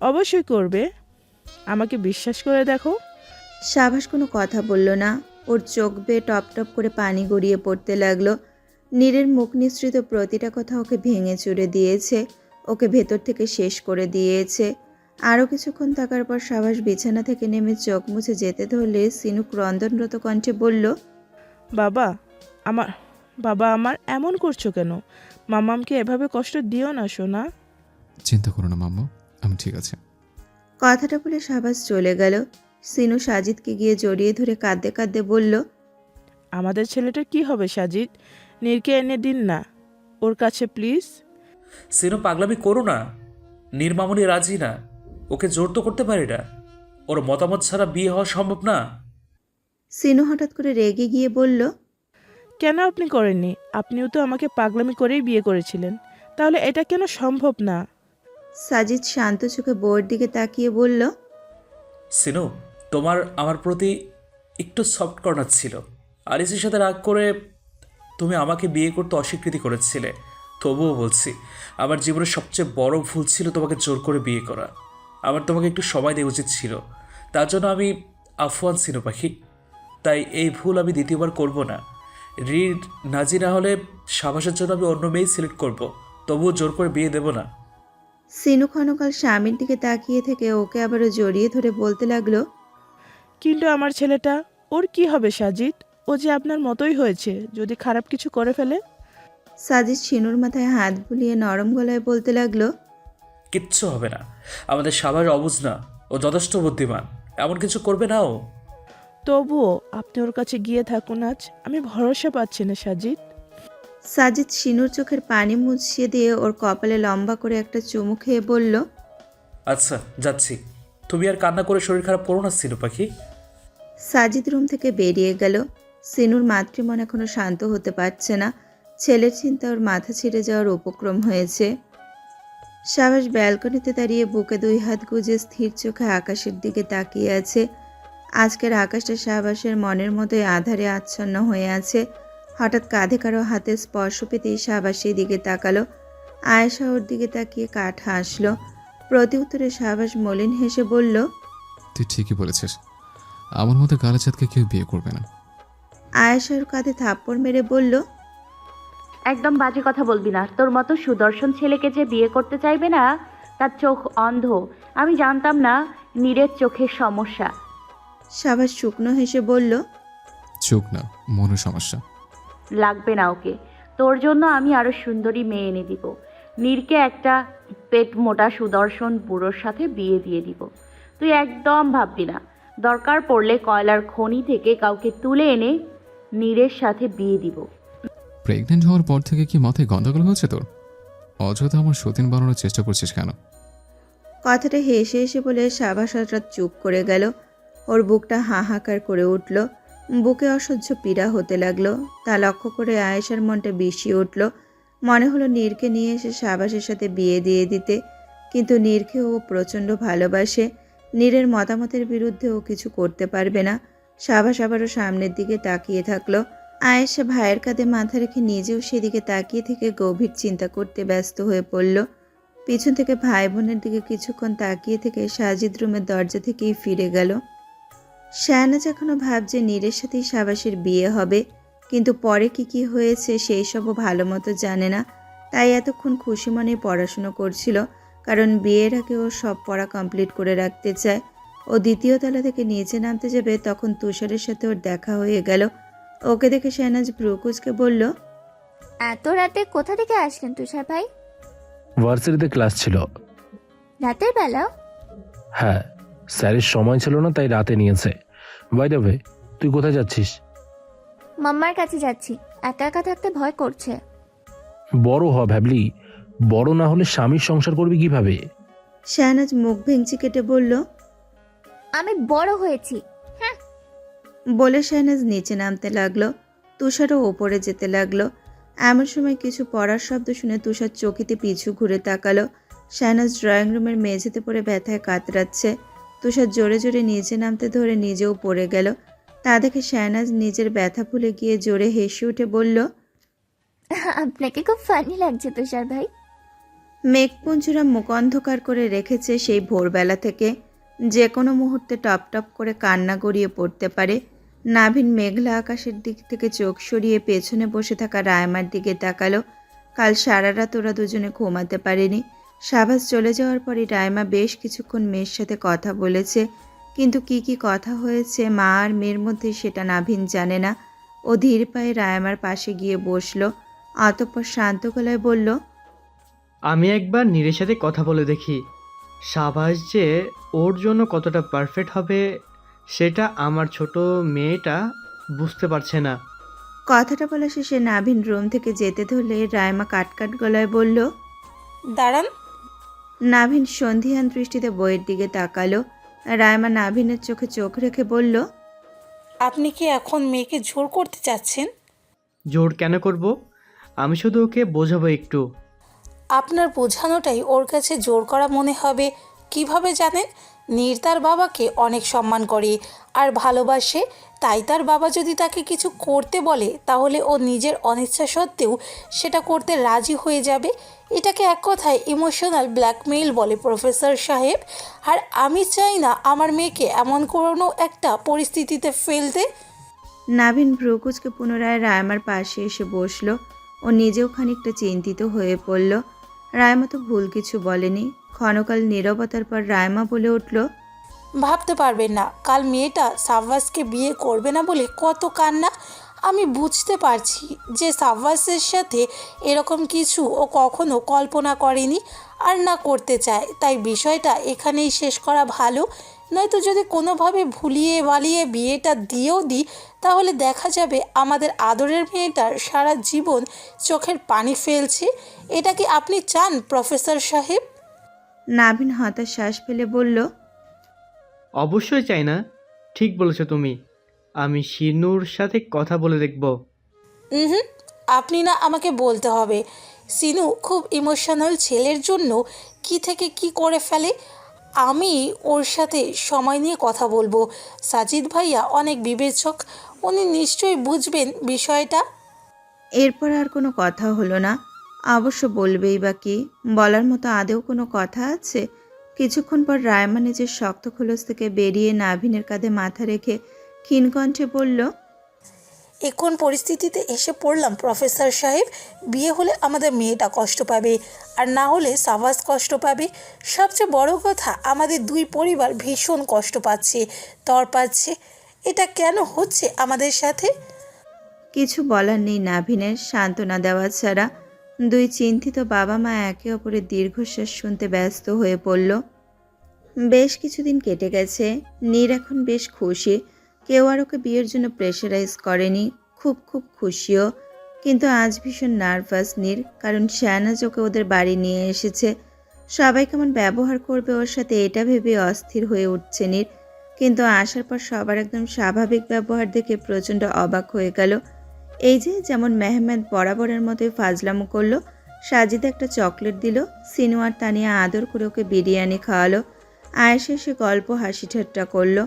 অবশ্যই করবে, আমাকে বিশ্বাস করে দেখো। শাহবাজ কোনো কথা বলল না। ওর চোখ বেয়ে টপ টপ করে পানি গড়িয়ে পড়তে লাগলো। নীরের মুখ নিঃসৃত প্রতিটা কথা ওকে ভেঙে চুরে দিয়েছে, ওকে ভেতর থেকে শেষ করে দিয়েছে। আরও কিছুক্ষণ থাকার পর শাহবাজ বিছানা থেকে নেমে চোখ মুছে যেতে ধরলে সিনু ক্রন্দনরত কণ্ঠে বলল, বাবা আমার এমন করছো কেন? মামামকে এভাবে কষ্ট দিও না সোনা। চিন্তা করো না মাম্মা, আমি ঠিক আছে। কথাটা বলে শাহবাজ চলে গেল। সিনু সাজিদকে গিয়ে জড়িয়ে ধরে কাঁদতে কাঁদতে বলল, আমাদের ছেলেটার কি হবে সাজিদ? নীরকে এনে দিন না ওর কাছে প্লিজ। সিনু, পাগলামি করো না। নীরমামনি রাজি না, ওকে জোর তো করতে পারি না। ওর মতামত ছাড়া বিয়ে হওয়া সম্ভব না। সিনু হঠাৎ করে রেগে গিয়ে বলল, কেন আপনি করেননি? আপনিও তো আমাকে পাগলামি করেই বিয়ে করেছিলেন, তাহলে এটা কেন সম্ভব না? সাজিদ শান্ত চোখে বউয়ের দিকে তাকিয়ে বলল, সিনু, তোমার আমার প্রতি একটু সফট কর্নার ছিল। আলিসের সাথে রাগ করে তুমি আমাকে বিয়ে করতে অস্বীকৃতি করেছিলে। তবুও বলছি, আমার জীবনের সবচেয়ে বড় ভুল ছিল তোমাকে জোর করে বিয়ে করা। আমার তোমাকে একটু সময় দেওয়া উচিত ছিল, তার জন্য আমি আফওয়ান সিনু পাখি। তাই এই ভুল আমি দ্বিতীয়বার করব না। রিড নাজি না হলে সাবাসের জন্য আমি অন্য মেয়েই সিলেক্ট করব, তবুও জোর করে বিয়ে দেব না। সিনু ক্ষণকাল স্বামীর দিকে তাকিয়ে থেকে ওকে আবারও জড়িয়ে ধরে বলতে লাগলো, কিন্তু আমার ছেলেটা, ওর কি হবে সাজিদ? ও যে আপনার মতোই হয়েছে, যদি খারাপ কিছু করে ফেলে? সাজিদ সিনুর মাথায় হাত বুলিয়ে নরম গলায় বলতে লাগলো, কিচ্ছু হবে না। আমাদের সাবার অবুঝ না, ও যথেষ্ট বুদ্ধিমান, এমন কিছু করবে না ও। তবুও আপনি ওর কাছে গিয়ে থাকুন আজ, আমি ভরসা পাচ্ছি না সাজিদ। সাজিদ সিনুর চোখের পানি মুছিয়ে দিয়ে ওর কপালে লম্বা করে একটা চুমু খেয়ে বলল, আচ্ছা যাচ্ছি, তুমি আর কান্না করে শরীর খারাপ করো না সিনু পাখি। সাজিদ রুম থেকে বেরিয়ে গেল। সিনুর মাতৃমন এখনো শান্ত হতে পারছে না। ছেলের চিন্তা ওর মাথা ছিঁড়ে যাওয়ার উপক্রম হয়েছে। শাহবাজ ব্যালকনিতে দাঁড়িয়ে বুকে 2 হাত গুজে স্থির চোখে আকাশের দিকে তাকিয়ে আছে। আজকের আকাশটা শাহবাজের মনের মতোই আধারে আচ্ছন্ন হয়ে আছে। হঠাৎ কাঁধে কারো হাতে স্পর্শ পেতেই শাহবাজ সেই দিকে তাকালো। আয়েশা ওর দিকে তাকিয়ে কাঠ হাসলো। প্রতি উত্তরে শাহবাজ মলিন হেসে বলল, তুই ঠিকই বলেছিস, আমার মতো কালো চাঁদকে কেউ বিয়ে করবে না। আয়েশার কাঁধে থাপ্পড় মেরে বলল, একদম বাজে কথা বলবি না। তোর মতো সুদর্শন ছেলেকে যে বিয়ে করতে চাইবে না তার চোখ অন্ধ। আমি জানতাম না নীরের চোখের সমস্যা। শাহবাজ শুকনো হেসে বলল, চোখ না, মনের সমস্যা। লাগবে না ওকে, তোর জন্য আমি আরো সুন্দরী মেয়ে এনে দিব। নীরকে একটা পেট মোটা সুদর্শন বুড়োর সাথে বিয়ে দিয়ে দিব। তুই একদম ভাববি না। দরকার পড়লে কয়লার খনি থেকে কাউকে তুলে এনে নীরের সাথে বিয়ে দিব। প্রেগনেন্ট হওয়ার পর থেকে কি মাথায় গন্ডগোল হয়েছে তোর? অযথা আমার সতীন বানানোর চেষ্টা করছিস কেন? কথাটা হেসে হেসে বলে শাহবাজ হঠাৎ চুপ করে গেল। ওর বুকটা হাহাকার করে উঠল, বুকে অসহ্য পীড়া হতে লাগলো। তা লক্ষ্য করে আয়েশার মনটা বিষিয়ে উঠল। মনে হলো নীরকে নিয়ে এসে শাহবাজের সাথে বিয়ে দিয়ে দিতে, কিন্তু নীরকে ও প্রচণ্ড ভালোবাসে। নীরের মতামতের বিরুদ্ধে ও কিছু করতে পারবে না। শাহবাজ আবারও সামনের দিকে তাকিয়ে থাকলো। আয়েশা ভাইয়ের কাঁধে মাথা রেখে নিজেও সেদিকে তাকিয়ে থেকে গভীর চিন্তা করতে ব্যস্ত হয়ে পড়ল। পিছন থেকে ভাই বোনের দিকে কিছুক্ষণ তাকিয়ে থেকে সাজিদ রুমের দরজা থেকেই ফিরে গেল। শাহনাজ এখনো ভাবছে নীরের সাথেই শাহবাজের বিয়ে হবে, কিন্তু পরে কি হয়েছে সেই সবও ভালো মতো জানে না। তাই এতক্ষণ খুশি মনে পড়াশুনো করছিল, কারণ বিয়ের আগে ও সব পড়া কমপ্লিট করে রাখতে চায়। ও দ্বিতীয় তলা থেকে নিচে নামতে যাবে, তখন তুষারের সাথে ওর দেখা হয়ে গেল। ওকে দেখে শাহনাজ ব্রুকুজকে বলল, এত রাতে কোথা থেকে আসলেন তুষার ভাই? ভার্সিটিতে ক্লাস ছিল। রাতের বেলা? হ্যাঁ, স্যারের সময় ছিল না তাই রাতে নিয়েছে। বাই দ্য ওয়ে, তুই কোথায় যাচ্ছিস? মাম্মার কাছে যাচ্ছি, একা একা থাকতে ভয় করছে। বড় হ ভাবলি, বড় না হলে স্বামীর সংসার করবি কিভাবে? শাহনাজ মুখ ভেঙচি কেটে বলল, আমি বড় হয়েছি। বলে শাহনাজ নিচে নামতে লাগলো। তুষারও ওপরে যেতে লাগলো। এমন সময় কিছু পড়ার শব্দ শুনে তুষার চকিতে পিছু ঘুরে তাকালো। শাহনাজ ড্রয়িং রুমের মেঝেতে পড়ে ব্যথায় কাতরাচ্ছে। তুষার জোরে জোরে নিচে নামতে ধরে নিজেও পড়ে গেল। তা দেখে শাহনাজ নিজের ব্যথা ভুলে গিয়ে জোরে হেসে উঠে বলল, আপনাকে খুব ফানি লাগছে তুষার ভাই। মেঘপুঞ্জরা মুখ অন্ধকার করে রেখেছে সেই ভোরবেলা থেকে। যে কোনো মুহূর্তে টপ টপ করে কান্না গড়িয়ে পড়তে পারে। নাভিন মেঘলা আকাশের দিক থেকে চোখ সরিয়ে পেছনে বসে থাকা রায়মার দিকে তাকালো। কাল সারা রাত ওরা দুজনে ঘুমাতে পারেনি। শাহবাজ চলে যাওয়ার পরই রায়মা বেশ কিছুক্ষণ মেয়ের সাথে কথা বলেছে, কিন্তু কি কথা হয়েছে মা আর মেয়ের মধ্যে সেটা নাভিন জানে না। ও ধীর পায়ে রায়মার পাশে গিয়ে বসলো, অতঃপর শান্ত গলায় বলল, আমি একবার নীরের সাথে কথা বলে দেখি। শাহবাজ যে ওর জন্য কতটা পারফেক্ট হবে সেটা আমার ছোট মেয়েটা বুঝতে পারছে না। কথাটা বলা শেষে নাভিন রুম থেকে যেতে ধরলে রায়মা কাটকাট গলায় বলল, দাঁড়ান। নাভিন সন্ধিহান দৃষ্টিতে বইয়ের দিকে তাকালো। রায়মা নাভিনের চোখে চোখ রেখে বলল, আপনি কি এখন মেয়েকে জোর করতে চাচ্ছেন? জোর কেন করব? আমি শুধু ওকে বোঝাবো একটু। আপনার বোঝানোটাই ওর কাছে জোর করা মনে হবে। কিভাবে জানেন? নীর তার বাবাকে অনেক সম্মান করে আর ভালোবাসে, তাই তার বাবা যদি তাকে কিছু করতে বলে তাহলে ও নিজের অনিচ্ছা সত্ত্বেও সেটা করতে রাজি হয়ে যাবে। এটাকে এক কথায় ইমোশনাল ব্ল্যাকমেইল বলে প্রফেসর সাহেব। আর আমি চাই না আমার মেয়েকে এমন কোনো একটা পরিস্থিতিতে ফেলতে। নাভিন ভ্রুকুচকে পুনরায় রায়মার পাশে এসে বসলো। ও নিজেও খানিকটা চিন্তিত হয়ে পড়ল। রায়মা তো ভুল কিছু বলেনি। ক্ষণকাল নীরবতার পর রায়মা বলে উঠল, ভাবতে পারবেন না, কাল মেয়েটা সাব্বাসকে বিয়ে করবে না বলে কত কান্না। আমি বুঝতে পারছি যে সাব্বাসের সাথে এরকম কিছু ও কখনো কল্পনা করেনি আর না করতে চায়। তাই বিষয়টা এখানেই শেষ করা ভালো। নয়তো যদি কোনোভাবে ভুলিয়ে বালিয়ে বিয়েটা দিয়েও দিই তাহলে দেখা যাবে আমাদের আদরের মেয়েটার সারা জীবন চোখের পানি ফেলছে। এটা কি আপনি চান প্রফেসর সাহেব? নাভিন হতাশ শ্বাস ফেলে বলল, অবশ্যই চাই না। ঠিক বলেছো তুমি। আমি শিনুর সাথে কথা বলে দেখব। আপনি না, আমাকে বলতে হবে। সিনু খুব ইমোশনাল ছেলের জন্য কি থেকে কি করে ফেলে। আমি ওর সাথে সময় নিয়ে কথা বলবো। সাজিদ ভাইয়া অনেক বিবেচক, উনি নিশ্চয়ই বুঝবেন বিষয়টা। এরপর আর কোনো কথা হলো না। অবশ্য বলবেই বা কি, বলার মতো আদেও কোনো কথা আছে? কিছুক্ষণ পর রায়মা নিজের শক্ত খোলস থেকে বেরিয়ে নাভিনের কাঁধে মাথা রেখে ক্ষীণ কণ্ঠে বলল, এখন পরিস্থিতিতে এসে পড়লাম প্রফেসর সাহেব। বিয়ে হলে আমাদের মেয়েটা কষ্ট পাবে, আর না হলে সাবাস কষ্ট পাবে। সবচেয়ে বড় কথা, আমাদের দুই পরিবার ভীষণ কষ্ট পাচ্ছে, তর পাচ্ছে। এটা কেন হচ্ছে আমাদের সাথে? কিছু বলার নেই নাভিনের, সান্ত্বনা দেওয়া ছাড়া। দুই চিন্তিত বাবা মা একে অপরের দীর্ঘশ্বাস শুনতে ব্যস্ত হয়ে পড়ল। বেশ কিছুদিন কেটে গেছে। নীর এখন বেশ খুশি। কেউ আর ওকে বিয়ের জন্য প্রেশারাইজ করেনি। খুব খুব খুশিও। কিন্তু আজ ভীষণ নার্ভাস নীর, কারণ শাহনাজ ওকে ওদের বাড়ি নিয়ে এসেছে। সবাই কেমন ব্যবহার করবে ওর সাথে এটা ভেবে অস্থির হয়ে উঠছে নীর। কিন্তু আসার পর সবার একদম স্বাভাবিক ব্যবহার দেখে প্রচণ্ড অবাক হয়ে গেল। এই যে যেমন মেহমেদ বরাবরের মতোই ফাজলামো করলো, সাজিদ একটা চকলেট দিল, সিনু আর তানিয়া আদর করে ওকে বিরিয়ানি খাওয়ালো, আয়েশা সে গল্প হাসি ঠাট্টা করলো।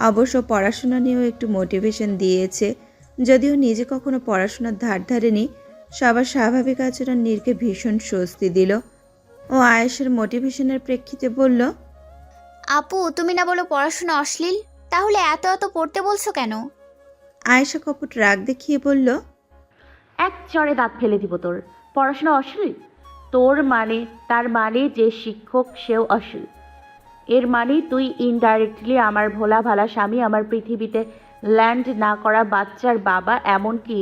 অবশ্য পড়াশোনা নিয়েও একটু মোটিভেশন দিয়েছে, যদিও নিজে কখনো পড়াশোনার ধার ধারেনি। সবার স্বাভাবিক আচরণ নীরকে ভীষণ স্বস্তি দিল। ও আয়েশার মোটিভেশনের প্রেক্ষিতে বলল, আপু তুমি না বলো পড়াশোনা অশ্লীল, তাহলে এত এত পড়তে বলছো কেন? আয়েশা কপট রাগ দেখিয়ে বলল, এক চড়ে দাঁত ফেলে দিব তোর। পড়াশোনা অশ্লীল? তার মানে যে শিক্ষক সেও অশ্লীল। এর মানে তুই ইনডাইরেক্টলি আমার ভোলা ভালা স্বামী, আমার পৃথিবীতে ল্যান্ড না করা বাচ্চার বাবা, এমনকি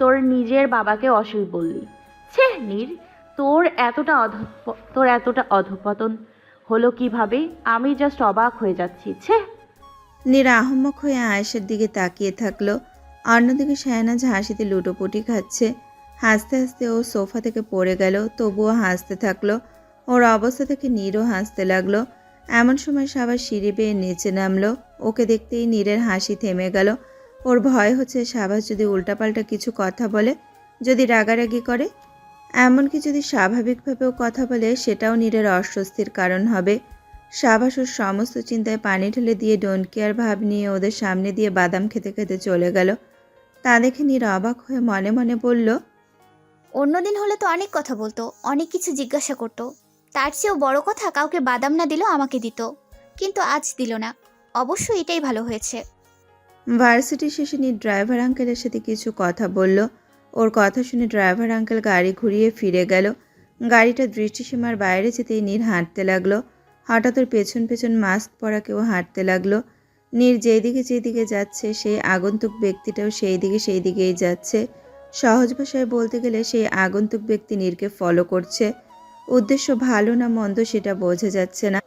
তোর নিজের বাবাকে অশ্লীল বললি। ছে নীর, তোর এতটা অধঃপতন হলো কিভাবে? আমি জাস্ট অবাক হয়ে যাচ্ছি। ছে। নীর আহম্মক হয়ে আয়েশার দিকে তাকিয়ে থাকলো। অন্যদিকে শাহনাজ হাসিতে লুটোপুটি খাচ্ছে। হাসতে হাসতে ও সোফা থেকে পড়ে গেল, তবুও হাসতে থাকলো। ওর অবস্থা থেকে নীরও হাসতে লাগলো। এমন সময় সাবার সিঁড়ি বেয়ে নিচে নামলো। ওকে দেখতেই নীরের হাসি থেমে গেল। ওর ভয় হচ্ছে সাবাস যদি উল্টাপাল্টা কিছু কথা বলে, যদি রাগারাগি করে, এমনকি যদি স্বাভাবিকভাবেও কথা বলে, সেটাও নীরের অস্বস্তির কারণ হবে। সাবাস ওর সমস্ত চিন্তায় পানি ঢেলে দিয়ে ডোন্ট কেয়ার ভাব নিয়ে ওদের সামনে দিয়ে বাদাম খেতে খেতে চলে গেল। তা দেখে নীর অবাক হয়ে মনে মনে বলল, অন্যদিন হলে তো অনেক কথা বলতো, অনেক কিছু জিজ্ঞাসা করতো। তার চেয়েও বড় কথা, কাউকে বাদাম না দিলেও আমাকে দিত, কিন্তু আজ দিল না। অবশ্য এটাই ভালো হয়েছে। ভার্সিটি শেষে নীর ড্রাইভার আঙ্কেলের সাথে কিছু কথা বলল। ওর কথা শুনে ড্রাইভার আঙ্কেল গাড়ি ঘুরিয়ে ফিরে গেল। গাড়িটা দৃষ্টিসীমার বাইরে যেতেই নীর হাঁটতে লাগলো। হঠাৎ ওর পেছন পেছন মাস্ক পরা কেউ হাঁটতে লাগলো। নীর যেদিকে যাচ্ছে, সেই আগন্তুক ব্যক্তিটাও সেই দিকেই যাচ্ছে। সহজ ভাষায় বলতে গেলে সেই আগন্তুক ব্যক্তি নীরকে ফলো করছে। উদ্দেশ্য ভালো না মন্দ সেটা বোঝা যাচ্ছে না।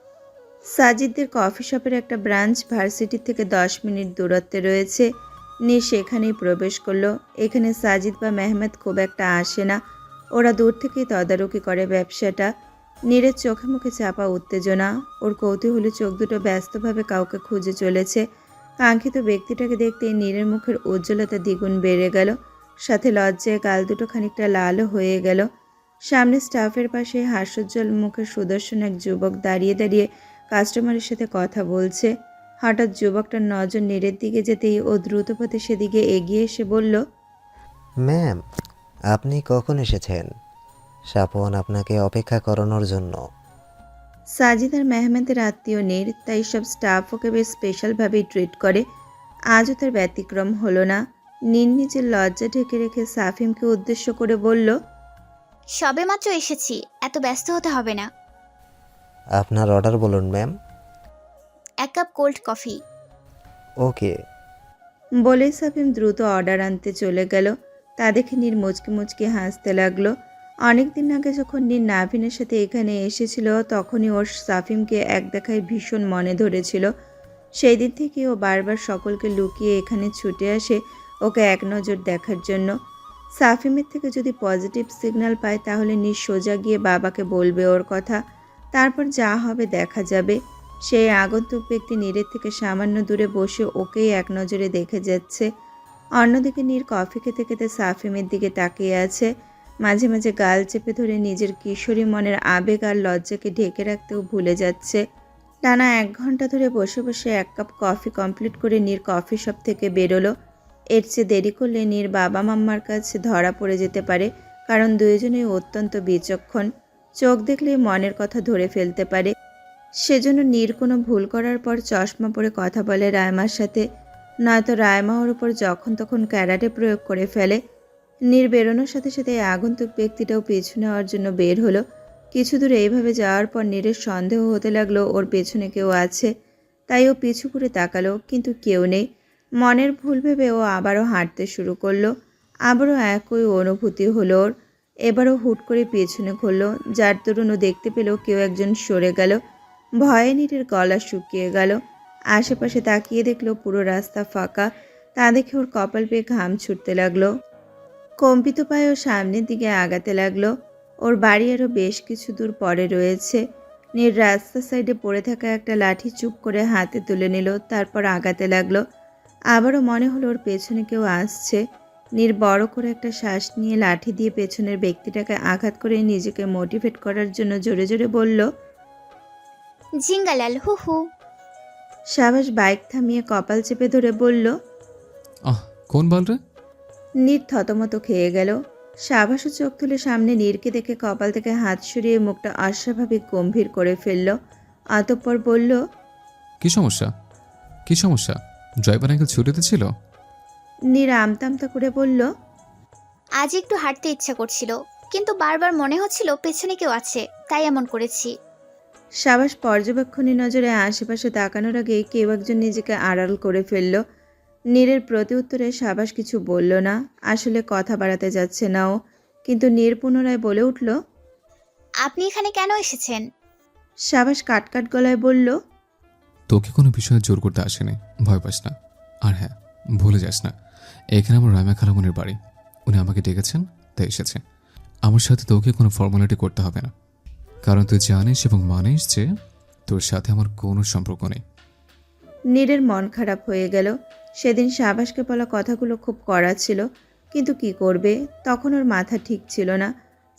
সাজিদদের কফি শপের একটা ব্রাঞ্চ ভার্সিটির থেকে 10 মিনিট দূরত্বে রয়েছে। নীর সেখানেই প্রবেশ করলো। এখানে সাজিদ বা মেহমেদ খুব একটা আসে না, ওরা দূর থেকেই তদারকি করে ব্যবসাটা। নীরের চোখে মুখে চাপা উত্তেজনা। ওর কৌতূহলী চোখ দুটো ব্যস্তভাবে কাউকে খুঁজে চলেছে। কাঙ্ক্ষিত ব্যক্তিটাকে দেখতেই নীরের মুখের উজ্জ্বলতা দ্বিগুণ বেড়ে গেল, সাথে লজ্জায় গাল দুটো খানিকটা লালও হয়ে গেল। সামনে স্টাফের পাশে হাস্যোজ্জ্বল মুখের সুদর্শন এক যুবক দাঁড়িয়ে দাঁড়িয়ে কাস্টমারের সাথে কথা বলছে। হঠাৎ যুবকটার নজর নীরের দিকে যেতেই ও দ্রুতপথে সেদিকে এগিয়ে এসে বলল, ম্যাম, আপনি কখন এসেছেন? স্বপন আপনাকে অপেক্ষা করানোর জন্য। সাজিদ আর মেহমেদের আত্মীয় নীর, তাই সব স্টাফ ওকে বেশ স্পেশালভাবেই ট্রিট করে। আজও তার ব্যতিক্রম হলো না। নীর নিজের লজ্জা ঢেকে রেখে সাফিমকে উদ্দেশ্য করে বলল, সবেমাত্র এসেছি, এত ব্যস্ত হতে হবে না। আপনার অর্ডার বলুন ma'am. 1 cup cold coffee. Okay. বলেই সাফিম দ্রুত অর্ডার আনতে চলে গেল। তা দেখে নীর মুচকি মুচকি হাসতে লাগলো। অনেকদিন আগে যখন নীর নাভিনের সাথে এখানে এসেছিল, তখনই ওর সাফিমকে এক দেখায় ভীষণ মনে ধরেছিল। সেই দিন থেকে ও বারবার সকলকে লুকিয়ে এখানে ছুটে আসে ওকে এক নজর দেখার জন্য। সাফিমের থেকে যদি পজিটিভ সিগন্যাল পায়, তাহলে নীর সোজা গিয়ে বাবাকে বলবে ওর কথা। তারপর যা হবে দেখা যাবে। সেই আগন্তুক ব্যক্তি নীরের থেকে সামান্য দূরে বসে ওকেই এক নজরে দেখে যাচ্ছে। অন্যদিকে নীর কফি খেতে খেতে সাফিমের দিকে তাকিয়ে আছে। মাঝে মাঝে গাল চেপে ধরে নিজের কিশোরী মনের আবেগ আর লজ্জাকে ঢেকে রাখতেও ভুলে যাচ্ছে। টানা 1 ঘন্টা ধরে বসে বসে 1 কাপ কফি কমপ্লিট করে নীর কফি শপ থেকে বেরোলো। এর চেয়ে দেরি করলে নীর বাবা মাম্মার কাছে ধরা পড়ে যেতে পারে, কারণ দুইজনেই অত্যন্ত বিচক্ষণ, চোখ দেখলেই মনের কথা ধরে ফেলতে পারে। সেজন্য নীর কোনো ভুল করার পর চশমা পরে কথা বলে রায়মার সাথে, নয়তো রায়মা ওর উপর যখন তখন ক্যারাটে প্রয়োগ করে ফেলে। নীর বেরোনোর সাথে সাথে এই আগন্তুক ব্যক্তিটাও পিছু নেওয়ার জন্য বের হলো। কিছু দূর এইভাবে যাওয়ার পর নীরের সন্দেহ হতে লাগলো ওর পেছনে কেউ আছে, তাই ও পিছু করে তাকালো, কিন্তু কেউ নেই। মনের ভুল ভেবে ও আবারও হাঁটতে শুরু করলো। আবারও একই অনুভূতি হলো ওর। এবারও হুট করে পেছনে ঘুরল, যার দরুন ও দেখতে পেল কেউ একজন সরে গেল। ভয়ে নীরের গলা শুকিয়ে গেল। আশেপাশে তাকিয়ে দেখলো পুরো রাস্তা ফাঁকা। তা দেখে ওর কপাল পেয়ে ঘাম ছুটতে লাগলো। কম্পিত পায়ে ও সামনের দিকে আগাতে লাগলো। ওর বাড়ি আরও বেশ কিছু দূর পরে রয়েছে। নীর রাস্তার সাইডে পড়ে থাকা একটা লাঠি চুপ করে হাতে তুলে নিল, তারপর আগাতে লাগলো। আবারও মনে হলো ওর পেছনে কেউ আসছে। নীর বড় করে একটা শ্বাস নিয়ে লাঠি দিয়ে পেছনের ব্যক্তিটাকে আঘাত করে নিজেকে মোটিভেট করার জন্য জোরে জোরে বলল, জিঙ্গালাল হু হু। সাবাস বাইক থামিয়ে কপাল চেপে ধরে বলল, কোন বল রে? নীর থতমত খেয়ে গেল। সাবাসও চোখ তুলে সামনে নীরকে দেখে কপাল থেকে হাত সরিয়ে মুখটা অস্বাভাবিক গম্ভীর করে ফেলল। অতঃপর বলল, কি সমস্যা? কি সমস্যা? ড্রাইভার আঙ্কেল ছুটিতে ছিল? নীর আমতামতা করে বলল, আজ একটু হাঁটতে ইচ্ছা করছিল, কিন্তু বারবার মনে হচ্ছিল পেছনে কেউ আছে, তাই এমন করেছি। সাবাস পর্যবেক্ষণী নজরে আশেপাশে তাকানোর আগে কেউ একজন নিজেকে আড়াল করে ফেলল। নীরের প্রতি উত্তরে সাবাস কিছু বলল না। আসলে কথা বাড়াতে যাচ্ছে না ও, কিন্তু নীর পুনরায় বলে উঠল, আপনি এখানে কেন এসেছেন? সাবাস কাটকাট গলায় বলল, তোকে কোনো বিষয়ে জোর করতে আসেনি, ভয় পাস না। আর হ্যাঁ, ভুলে যাস না, এখানে আমার রায়মা খালামনির বাড়ি। উনি আমাকে ডেকেছেন, তাই এসেছে। আমার সাথে তোকে কোনো ফর্মালিটি করতে হবে না, কারণ তুই জানিস এবং মানিস যে তোর সাথে আমার কোনো সম্পর্ক নেই। নীরের মন খারাপ হয়ে গেল। সেদিন সাবাসকে বলা কথাগুলো খুব কড়া ছিল, কিন্তু কি করবে, তখন ওর মাথা ঠিক ছিল না।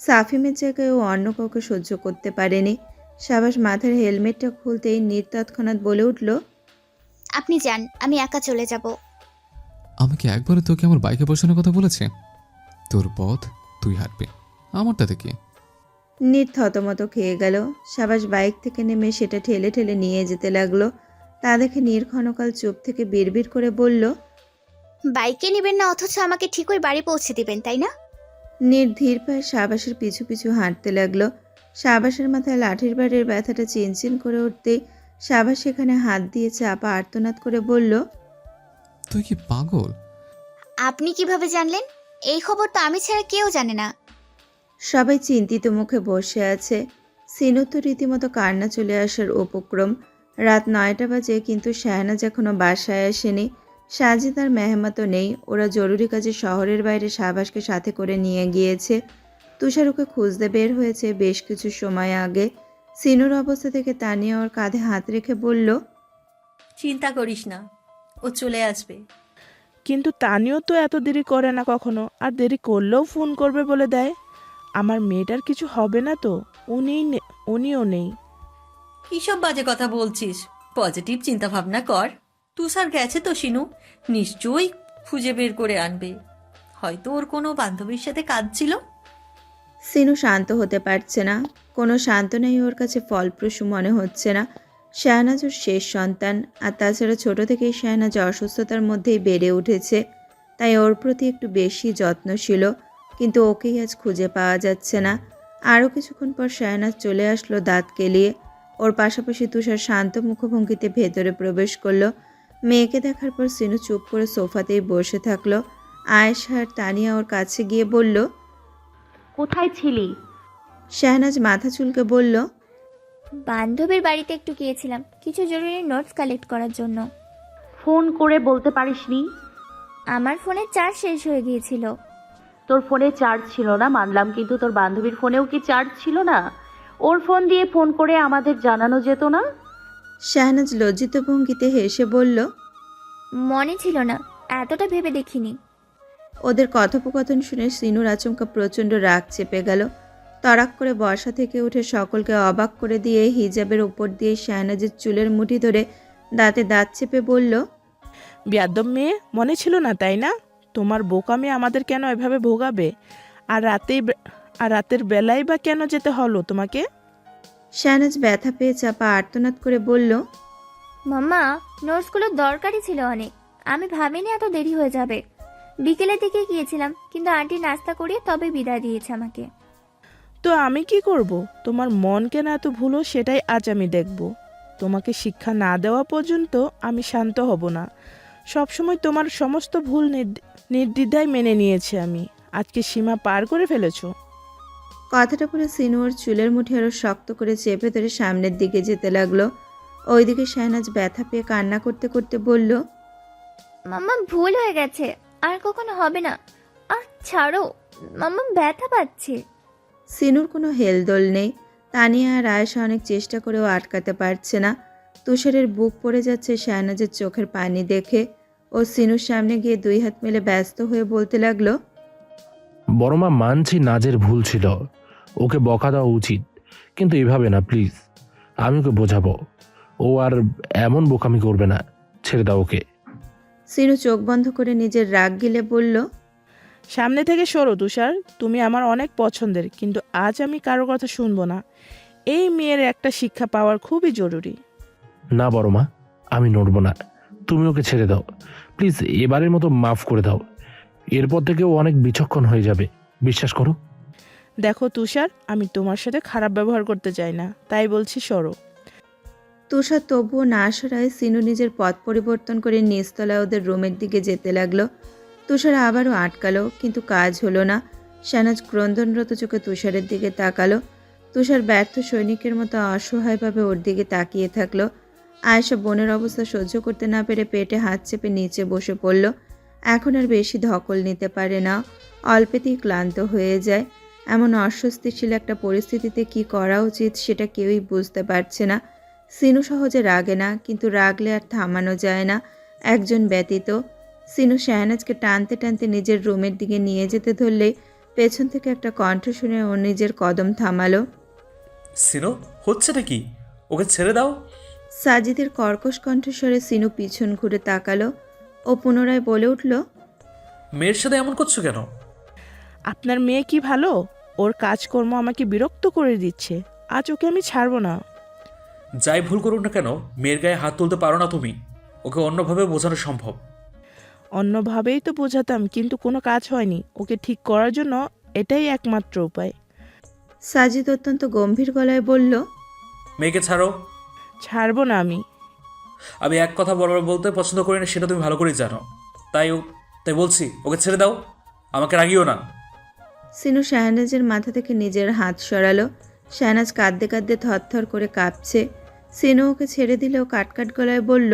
সাফিমের জায়গায় ও অন্য কাউকে সহ্য করতে পারেনি। সাবাস মাথার হেলমেটটা খুলতেই নীর তৎক্ষণাৎ বলে উঠল, আপনি যান, আমি একা চলে যাব। আমি কি একবারে তোকে আমার বাইকে বসানোর কথা বলেছি? তোর পথ তুই হাঁটবি, আমার তাতে কি? নীর থতমত খেয়ে গেল। সাবাস বাইক থেকে নেমে সেটা ঠেলে ঠেলে নিয়ে যেতে লাগলো। তা দেখে নীর ক্ষণকাল চুপ থেকে বিড়বিড় করে বলল, বাইকে নেবেন না, অথচ আমাকে ঠিকই বাড়ি পৌঁছে দিবেন, তাই না? নীর ধীর পায়ে সাবাসের পিছু পিছু হাঁটতে লাগলো। সাবাসের মাথায় লাঠির বাড়ির ব্যথাটা চিনচিন করে উঠতেই সাবাস সেখানে হাত দিয়ে চাপা আর্তনাদ করে বলল, তুই কি পাগল? আপনি কিভাবে জানলেন? এই খবর তো আমি ছাড়া কেউ জানে না। সবাই চিন্তিত মুখে বসে আছে। সিনু তো রীতিমতো কান্না চলে আসার উপক্রম। রাত 9টা বাজে, কিন্তু শাহনাজ এখনো বাসায় আসেনি। সাজিদ আর মেহমাতও নেই। ওরা জরুরি কাজে শহরের বাইরে সাবাসকে সাথে করে নিয়ে গিয়েছে। তুষারুকে খুঁজতে বের হয়েছে বেশ কিছু সময় আগে। সিনুর অবস্থা থেকে তানিয়া ওর কাঁধে হাত রেখে বলল, চিন্তা করিস না, ও চলে আসবে। কিন্তু তানিও তো এত দেরি করে না কখনো, আর দেরি করলেও ফোন করবে বলে দেয়। আমার মেয়েটার কিছু হবে না তো? উনিও নেই। কিসব বাজে কথা বলছিস? পজিটিভ চিন্তা ভাবনা কর। তুষার গেছে তো শিনু, নিশ্চয়ই খুঁজে বের করে আনবে। হয়তো ওর কোনো বান্ধবীর সাথে কাজ ছিল। সিনু শান্ত হতে পারছে না। কোনো সান্ত্বনাই ওর কাছে ফলপ্রসূ মনে হচ্ছে না। শাহনাজ ওর শেষ সন্তান, আর তাছাড়া ছোট থেকেই শাহনাজ অসুস্থতার মধ্যেই বেড়ে উঠেছে, তাই ওর প্রতি একটু বেশি যত্নশীল। কিন্তু ওকেই আজ খুঁজে পাওয়া যাচ্ছে না। আরও কিছুক্ষণ পর শাহনাজ চলে আসলো দাঁত কেলিয়ে। ওর পাশাপাশি তুষার শান্ত মুখভঙ্গিতে ভেতরে প্রবেশ করলো। মেয়েকে দেখার পর সিনু চুপ করে সোফাতেই বসে থাকলো। আয়েশা আর তানিয়া ওর কাছে গিয়ে বলল, কোথায় ছিলি? শাহনাজ মাথা চুলকে বলল, বান্ধবীর বাড়িতে একটু গিয়েছিলাম কিছু জরুরি নোটস কালেক্ট করার জন্য। ফোন করে বলতে পারিসনি? আমার ফোনে চার্জ শেষ হয়ে গিয়েছিল। তোর ফোনে চার্জ ছিল না মানলাম, কিন্তু তোর বান্ধবীর ফোনেও কি চার্জ ছিল না? ওর ফোন দিয়ে ফোন করে আমাদের জানানো যেত না? শাহনাজ লজ্জিত ভঙ্গিতে হেসে বলল, মনে ছিল না, এতটা ভেবে দেখিনি। ওদের কথোপকথন শুনে সিনুর আচমকা প্রচণ্ড রাগ চেপে গেল। তড়াক করে বসা থেকে উঠে সকলকে অবাক করে দিয়ে হিজাবের উপর দিয়ে শাহনাজের চুলের মুঠি ধরে দাঁতে দাঁত চেপে বলল, বেয়াদব মেয়ে মনে ছিল না তাই না? তোমার বোকা মেয়ে আমাদের কেন এভাবে ভোগাবে? আর রাতের বেলায় বা কেন যেতে হলো তোমাকে? শাহনাজ ব্যথা পেয়ে চাপা আর্তনাদ করে বলল, মাম্মা, নোটসগুলোর দরকারই ছিল অনেক। আমি ভাবিনি এত দেরি হয়ে যাবে। বিকেলের দিকে গিয়েছিলাম, কিন্তু আন্টি নাস্তা করিয়ে তবে বিদায় দিয়েছে আমাকে। তো আমি কি করব? তোমার মন কেন এত ভুলো সেটাই আজ আমি দেখব। তোমাকে শিক্ষা না দেওয়া পর্যন্ত আমি শান্ত হব না। সবসময় তোমার সমস্ত ভুল নির্দ্বিধায় মেনে নিয়েছি আমি। আজকে সীমা পার করে ফেলেছো। কথাটা বলে সিনু ওর চুলের মুঠি আরো শক্ত করে চেপে ধরে সামনের দিকে যেতে লাগলো। ওইদিকে শাহনাজ ব্যথা পেয়ে কান্না করতে করতে বলল, মাম্মা, ভুল হয়ে গেছে, আর কখনো হবে না। আর ছাড়ো মাম্মা, ব্যথা পাচ্ছে। সিনুর কোনো হেলদোল নেই। তানিয়া আর আয়েশা অনেক চেষ্টা করেও আটকাতে পারছে না। তুষারের বুক পড়ে যাচ্ছে শাহনাজের চোখের পানি দেখে। ও সিনুর সামনে গিয়ে দুই হাত মেলে ব্যস্ত হয়ে বলতে লাগলো, বড় মা, মানছি নাজের ভুল ছিল, ওকে বকা দেওয়া উচিত, কিন্তু এভাবে না প্লিজ। আমি ওকে বোঝাবো, ও আর এমন বোকামি করবে না, ছেড়ে দাও ওকে। সিনু চোখ বন্ধ করে নিজের রাগ গিলে বলল, সামনে থেকে সরো তুষার, তুমি আমার অনেক পছন্দের, কিন্তু আজ আমি কারো কথা শুনবো না। এই মেয়ের একটা শিক্ষা পাওয়ার খুবই জরুরি। না বড় মা, আমি নড়বো না, তুমি ওকে ছেড়ে দাও প্লিজ, এবারের মতো মাফ করে দাও। এরপর থেকে ও অনেক বিচক্ষণ হয়ে যাবে, বিশ্বাস করো। দেখো তুষার, আমি তোমার সাথে খারাপ ব্যবহার করতে চাই না, তাই বলছি সরো। তুষার তবুও না সরায় সিনু নিজের পথ পরিবর্তন করে নিচতলায় ওদের রুমের দিকে যেতে লাগলো। তুষার আবারও আটকালো, কিন্তু কাজ হলো না। শাহনাজ ক্রন্দনরত চোখে তুষারের দিকে তাকালো। তুষার ব্যর্থ সৈনিকের মতো অসহায়ভাবে ওর দিকে তাকিয়ে থাকলো। আয়েশা বোনের অবস্থা সহ্য করতে না পেরে পেটে হাত চেপে নিচে বসে পড়ল। এখন আর বেশি ধকল নিতে পারে না, অল্পেতেই ক্লান্ত হয়ে যায়। এমন অস্বস্তিশীল একটা পরিস্থিতিতে কি করা উচিত সেটা কেউই বুঝতে পারছে না। সিনু সহজে রাগে না, কিন্তু রাগলে আর থামানো যায় না একজন ব্যতীত। সিনু শাহনাজকে টানতে টানতে নিজের রুমের দিকে নিয়ে যেতে ধরলে পেছন থেকে একটা কণ্ঠ শুনে ও নিজের কদম থামালো। সিনো, হচ্ছেটা কি? ওকে ছেড়ে দাও। সাজিদের কর্কশ কণ্ঠস্বরে সিনু পিছন ঘুরে তাকালো। ও পুনরায় বলে উঠল, মেয়ের সাথে এমন করছো কেন? আপনার মেয়ে কি ভালো? ওর কাজকর্ম আমাকে বিরক্ত করে দিচ্ছে। আজ ওকে আমি ছাড়বো না। যাই ভুল করুন না কেন, মেয়ের গায়ে হাত তুলতে পারো না তুমি। ওকে অন্যভাবে বোঝানো সম্ভব। অন্যভাবেই তো বোঝাতাম, কিন্তু কোনো কাজ হয়নি। ওকে ঠিক করার জন্য এটাই একমাত্র উপায়। সাজিদ অত্যন্ত গম্ভীর গলায় বলল, মেয়েকে ছাড়ো। ছাড়বো না আমি। আমি এক কথা বরাবর বলতে পছন্দ করি না, সেটা তুমি ভালো করেই জানো। তাই বলছি, ওকে ছেড়ে দাও, আমাকে রাগিও না। সিনু শাহনাজের মাথা থেকে নিজের হাত সরালো। শাহনাজ কাঁদতে কাঁদতে থরথর করে কাঁপছে। সিনু ওকে ছেড়ে দিলেও কাটকাট গলায় বলল,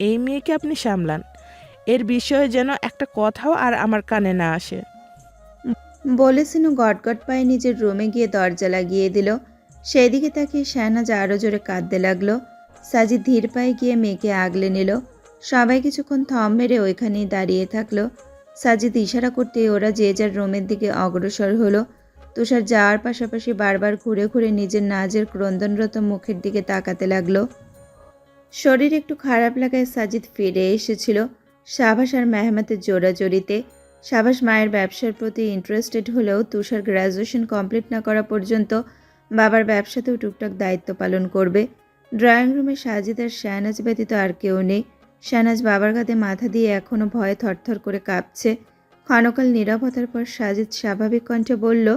এই মেয়েকে আপনি সামলান, এর বিষয়ে যেন একটা কথাও আর আমার কানে না আসে। বলে সিনু গটগট পায়ে নিজের রুমে গিয়ে দরজা লাগিয়ে দিল। সেই দিকে তাকিয়ে শাহনাজ আরও জোরে কাঁদতে লাগলো। সাজিদ ধীর পায়ে গিয়ে মেয়েকে আগলে নিল। সবাই কিছুক্ষণ থম মেরে ওইখানেই দাঁড়িয়ে থাকলো। সাজিদ ইশারা করতে ওরা যে যার রুমের দিকে অগ্রসর হলো। তুষার যাওয়ার পাশাপাশি বারবার ঘুরে ঘুরে নিজের নাজের ক্রন্দনরত মুখের দিকে তাকাতে লাগলো। শরীর একটু খারাপ লাগায় সাজিদ ফিরে এসেছিল সাবাস আর মেহমাতের জোড়াজড়িতে। সাবাস মায়ের ব্যবসার প্রতি ইন্টারেস্টেড হলেও তুষার গ্র্যাজুয়েশন কমপ্লিট না করা পর্যন্ত বাবার ব্যবসাতেও টুকটাক দায়িত্ব পালন করবে। ড্রয়িং রুমে সাজিদ আর শাহনাজ ব্যতীত আর কেউ নেই। শাহনাজ বাবার কাঁধে মাথা দিয়ে এখনও ভয়ে থরথর করে কাঁপছে। ক্ষণকাল নীরবতার পর সাজিদ স্বাভাবিক কণ্ঠে বলল,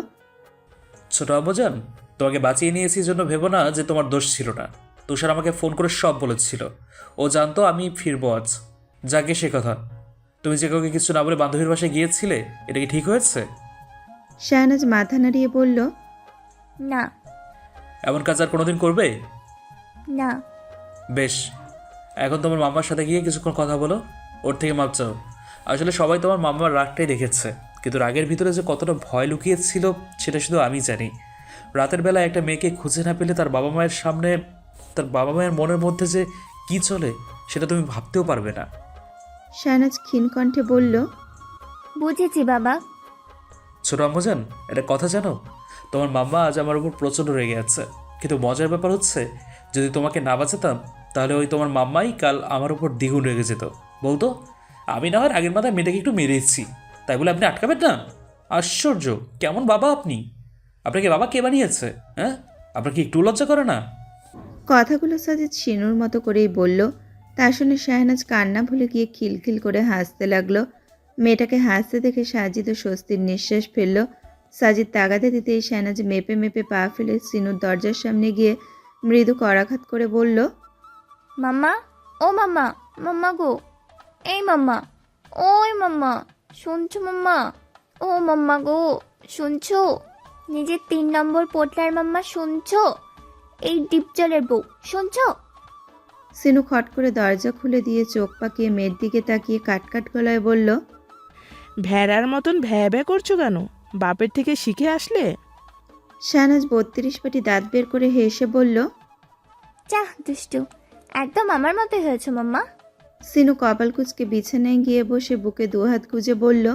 ছোট আব্বাজান, তোমাকে বাঁচিয়ে নিয়েছি জন্য ভেবো না যে তোমার দোষ ছিল না। তুষার আমাকে ফোন করে সব বলেছিল। ও জানতো আমি ফিরবো আজ। যাকে সে কথা, তুমি যে কাউকে কিছু না বলে বান্ধবীর বাসায় গিয়েছিলে, এটা কি ঠিক হয়েছে? শাহনাজ মাথা নাড়িয়ে বলল, না। এমন কাজ আর কোনোদিন করবে? না। বেশ, এখন তোমার মামার সাথে গিয়ে কিছুক্ষণ কথা বলো, ওর থেকে মাপ চাও। আসলে সবাই তোমার মামার রাগটাই দেখেছে, কিন্তু রাগের ভিতরে যে কতটা ভয় লুকিয়েছিল সেটা শুধু আমি জানি। রাতের বেলা একটা মেয়েকে খুঁজে না পেলে তার বাবা মায়ের সামনে, তার বাবা মায়ের মনের মধ্যে যে কি চলে সেটা তুমি ভাবতেও পারবে না। শাহনাজ ক্ষীণ কণ্ঠে বলল, বুঝেছি বাবা। ছোট আম্মুজান, একটা কথা জানো, তোমার মাম্মা আজ আমার উপর প্রচণ্ড রেগে আছে। কিন্তু মজার ব্যাপার হচ্ছে, যদি তোমাকে না বাঁচাতাম তাহলে ওই তোমার মাম্মাই কাল আমার উপর দ্বিগুণ রেগে যেত। বলতো, আমি না হয় আগের মাথায় মেয়েটাকে একটু মেরে এসেছি, তাই বলে আপনি আটকাবেন না? আশ্চর্য, কেমন বাবা আপনি! আপনাকে বাবা কে বানিয়েছে? হ্যাঁ, আপনার কি একটু লজ্জা করে না? কথাগুলো সাজিদ শিনুর মতো করেই বলল। তা শুনে শাহনাজ কান্না ভুলে গিয়ে খিলখিল করে হাসতে লাগলো। মেয়েটাকে হাসতে দেখে সাজিদও স্বস্তির নিঃশ্বাস ফেলল। সাজিদ তাগাদে দিতেই শাহনাজ মেপে মেপে পা ফেলে সিনুর দরজার সামনে গিয়ে মৃদু করাঘাত করে বলল, মাম্মা, ও মাম্মা, মাম্মা গো, এই মাম্মা, ওই মাম্মা, শুনছো মাম্মা, ও মাম্মা গো, শুনছো? নিজের 3 নম্বর পোটলার মাম্মা শুনছো? এই ডিপজলের বউ শুনছো? সিনু খট করে দরজা খুলে দিয়ে চোখ পাকিয়ে মেয়ের দিকে তাকিয়ে কাটকাট গলায় বলল, ভেড়ার মতন ভ্যা ভ্যা করছো কেন? বাপের থেকে শিখে আসলে? শাহনাজ 32 পাটি দাঁত বের করে হেসে বলল, চাহ দুষ্টু, একদম আমার মতো হয়েছে মাম্মা। সিনু কপাল কুঁচকে বিছানায় গিয়ে বসে বুকে দুহাত গুজে বলল,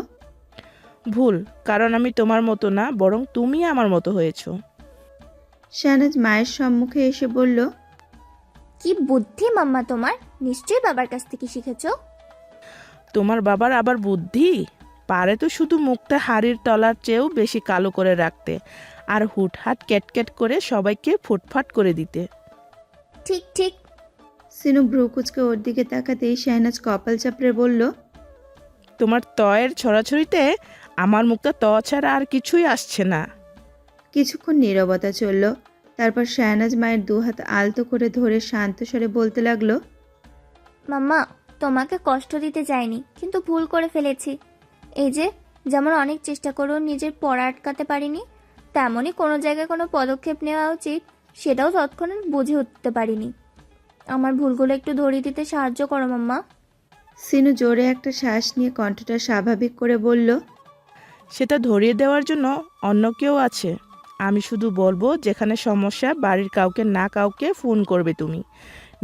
ভুল, কারণ আমি তোমার মতো না, বরং তুমি আমার মতো হয়েছো। শাহনাজ মায়ের সম্মুখে এসে বলল, কি বুদ্ধি মাম্মা তোমার, নিশ্চয়ই বাবার কাছ থেকে শিখেছো। তোমার বাবার আবার বুদ্ধি? পারে তো শুধু মুখটা হাড়ির তলার চেয়েও বেশি কালো করে রাখতে, আর হুটহাট ক্যাটক্যাট করে সবাইকে ফুটফাট করে দিতে। ঠিক ঠিক। সিনু ভ্রু কুচকে ওর দিকে তাকাতেই শাহনাজ কপাল চাপড়ে বলল, তোমার তয়ের ছড়াছড়িতে আমার মুখটা ত ছাড়া আর কিছুই আসছে না। কিছুক্ষণ নীরবতা চলল। তারপর শাহনাজ মায়ের দুহাত আলতো করে ধরে শান্ত স্বরে বলতে লাগলো, মাম্মা, তোমাকে কষ্ট দিতে যাইনি, কিন্তু ভুল করে ফেলেছি। এই যে যেমন অনেক চেষ্টা করেও নিজের পড়া আটকাতে পারিনি, তেমনই কোনো জায়গায় কোনো পদক্ষেপ নেওয়া উচিত সেটাও তৎক্ষণাৎ বুঝে উঠতে পারিনি। আমার ভুলগুলো একটু ধরিয়ে দিতে সাহায্য করো মাম্মা। সিনু জোরে একটা শ্বাস নিয়ে কণ্ঠটা স্বাভাবিক করে বলল, সেটা ধরিয়ে দেওয়ার জন্য অন্য কেউ আছে। আমি শুধু বলবো, যেখানে সমস্যা বাড়ির কাউকে না কাউকে ফোন করবে তুমি।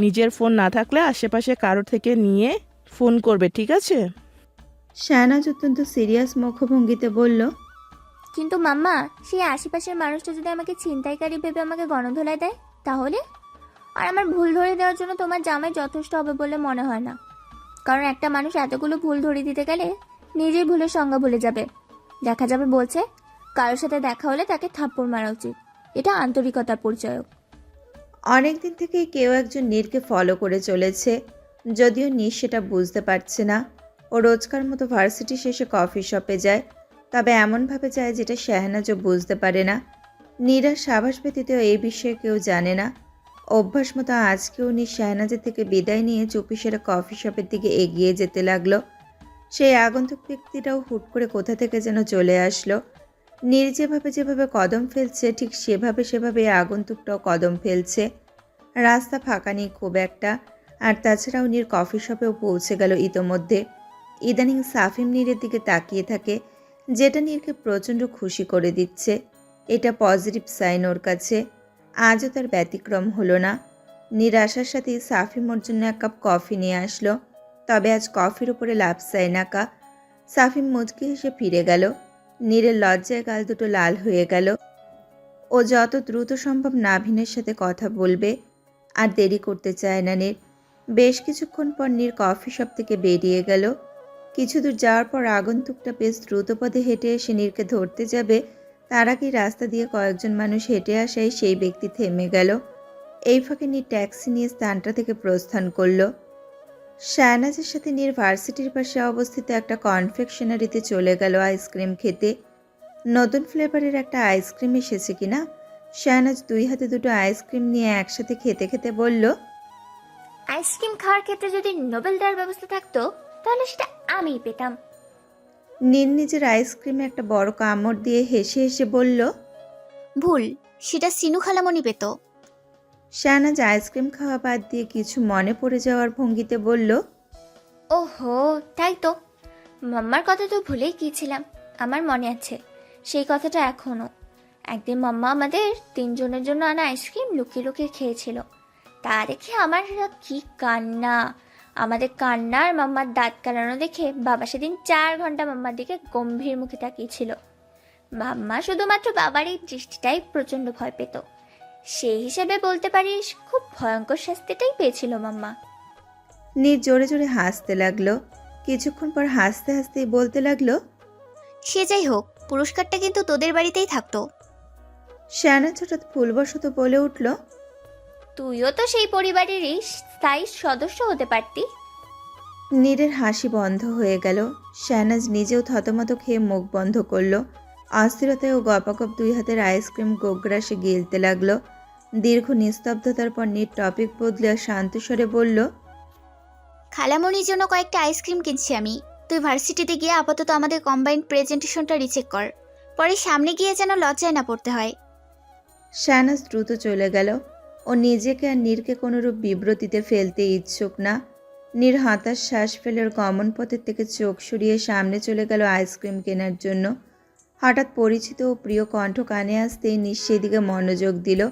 নিজের ফোন না থাকলে আশেপাশে কারো থেকে নিয়ে ফোন করবে, ঠিক আছে? শাহনাজ অত্যন্ত সিরিয়াস মুখভঙ্গিতে বলল, কিন্তু মাম্মা, সেই আশেপাশের মানুষটা যদি আমাকে ছিনতাইকারী ভেবে আমাকে গণধোলাই দেয় তাহলে? আর আমার ভুল ধরে দেওয়ার জন্য তোমার জামাই যথেষ্ট হবে বলে মনে হয় না, কারণ একটা মানুষ এতগুলো ভুল ধরিয়ে দিতে গেলে নিজের ভুলের সংজ্ঞা ভুলে যাবে। দেখা যাবে বলছে কারোর সাথে দেখা হলে তাকে থাপ্পড় মারা উচিত, এটা আন্তরিকতার পরিচয়ক। অনেকদিন থেকেই কেউ একজন নীরকে ফলো করে চলেছে, যদিও নীর সেটা বুঝতে পারছে না। ও রোজকার মতো ভার্সিটি শেষে কফি শপে যায়, তবে এমনভাবে যায় যেটা শাহনাজও বুঝতে পারে না। নীর আর সাবাস ব্যতীত এই বিষয়ে কেউ জানে না। অভ্যাস মতো আজকেও নীর শাহনাজের থেকে বিদায় নিয়ে চুপিসারে কফি শপের দিকে এগিয়ে যেতে লাগলো। সেই আগন্তুক ব্যক্তিটাও হুট করে কোথা থেকে যেন চলে আসলো। নীর যেভাবে কদম ফেলছে ঠিক সেভাবে আগন্তুকটাও কদম ফেলছে। রাস্তা ফাঁকা নেই খুব একটা, আর তাছাড়াও নীর কফি শপেও পৌঁছে গেল ইতোমধ্যে। ইদানিং সাফিম নীরের দিকে তাকিয়ে থাকে, যেটা নীরকে প্রচণ্ড খুশি করে দিচ্ছে। এটা পজিটিভ সাইন ওর কাছে। আজও তার ব্যতিক্রম হলো না। নীর আসার সাথেই সাফিম ওর জন্য 1 কাপ কফি নিয়ে আসলো, তবে আজ কফির উপরে লাপসায় নাকা। সাফিম মুচকি হেসে ফিরে গেল। নীরের লজ্জায় গাল দুটো লাল হয়ে গেল। ও যত দ্রুত সম্ভব নাভিনের সাথে কথা বলবে, আর দেরি করতে চায় না নীর। বেশ কিছুক্ষণ পর নীর কফি শপ থেকে বেরিয়ে গেল। কিছু দূর যাওয়ার পর আগন্তুকটা বেশ দ্রুতপদে হেঁটে এসে নীরকে ধরতে যাবে, তার আগেই রাস্তা দিয়ে কয়েকজন মানুষ হেঁটে আসায় সেই ব্যক্তি থেমে গেল। এই ফাঁকে নীর ট্যাক্সি নিয়ে স্থানটা থেকে প্রস্থান করল। শাহনাজের সাথে নীর ভার্সিটির পাশে অবস্থিত একটা কনফেকশনারিতে চলে গেল আইসক্রিম খেতে। নতুন ফ্লেভারের একটা আইসক্রিম এসেছে কিনা। শাহনাজ 2 হাতে 2টো আইসক্রিম নিয়ে একসাথে খেতে খেতে বলল, আইসক্রিম খাওয়ার ক্ষেত্রে যদি নোবেল দেওয়ার ব্যবস্থা থাকতো তাহলে সেটা আমিই পেতাম। নীর নিজের আইসক্রিমে একটা বড় কামড় দিয়ে হেসে হেসে বলল, ভুল, সেটা সিনু খালামণি পেত। শাহনাজ আইসক্রিম খাওয়া বাদ দিয়ে কিছু মনে পড়ে যাওয়ার ভঙ্গিতে বলল, ওহো, তাই তো, মাম্মার কথা তো ভুলেই গিয়েছিলাম। আমার মনে আছে সেই কথাটা এখনো। একদিন মাম্মা আমাদের 3 জনের জন্য আনা আইসক্রিম লুকিয়ে লুকিয়ে খেয়েছিল। তা দেখে আমার কি কান্না! আমাদের কান্না আর মাম্মার দাঁত কালানো দেখে বাবা সেদিন 4 ঘন্টা মাম্মার দিকে গম্ভীর মুখে তাকিয়েছিল। মাম্মা শুধুমাত্র বাবার এই দৃষ্টিটাই প্রচণ্ড ভয় পেত। সেই হিসেবে বলতে পারিস খুব ভয়ঙ্কর শাস্তিটাই পেয়েছিল মাম্মা। নীর জোরে জোরে হাসতে লাগলো। কিছুক্ষণ পর হাসতে হাসতেই বলতে লাগলো, সে যাই হোক, পুরস্কারটা কিন্তু তোদের বাড়িতেই থাকতো। শাহনাজ হঠাৎ ভুলবশত বলে উঠল, তুইও তো সেই পরিবারেরই স্থায়ী সদস্য হতে পারতি। নীরের হাসি বন্ধ হয়ে গেল। শাহনাজ নিজেও থতমত খেয়ে মুখ বন্ধ করলো। অস্থিরতায় ও গপাগপ 2 হাতের আইসক্রিম গোগ্রাসে গিলতে লাগলো। দীর্ঘ নিস্তব্ধতার পর নীর টপিক বদলে শান্ত স্বরে বলল, খালামণির জন্য কয়েকটা আইসক্রিম কিনছি আমি। তুই ভার্সিটিতে গিয়ে আপাতত আমাদের কম্বাইন্ড প্রেজেন্টেশনটা রিচেক কর, পরে সামনে গিয়ে যেন লজ্জায় না পড়তে হয়। শাহনাজ দ্রুত চলে গেল। ও নিজেকে আর নীরকে কোনোরূপ বিব্রতিতে ফেলতে ইচ্ছুক না। নীর হতাশ শ্বাস ফেলে ওর গমন পথের থেকে চোখ সরিয়ে সামনে চলে গেল আইসক্রিম কেনার জন্য। হঠাৎ পরিচিত ও প্রিয় কণ্ঠ কানে আসতেই নীর সেদিকে মনোযোগ দিল।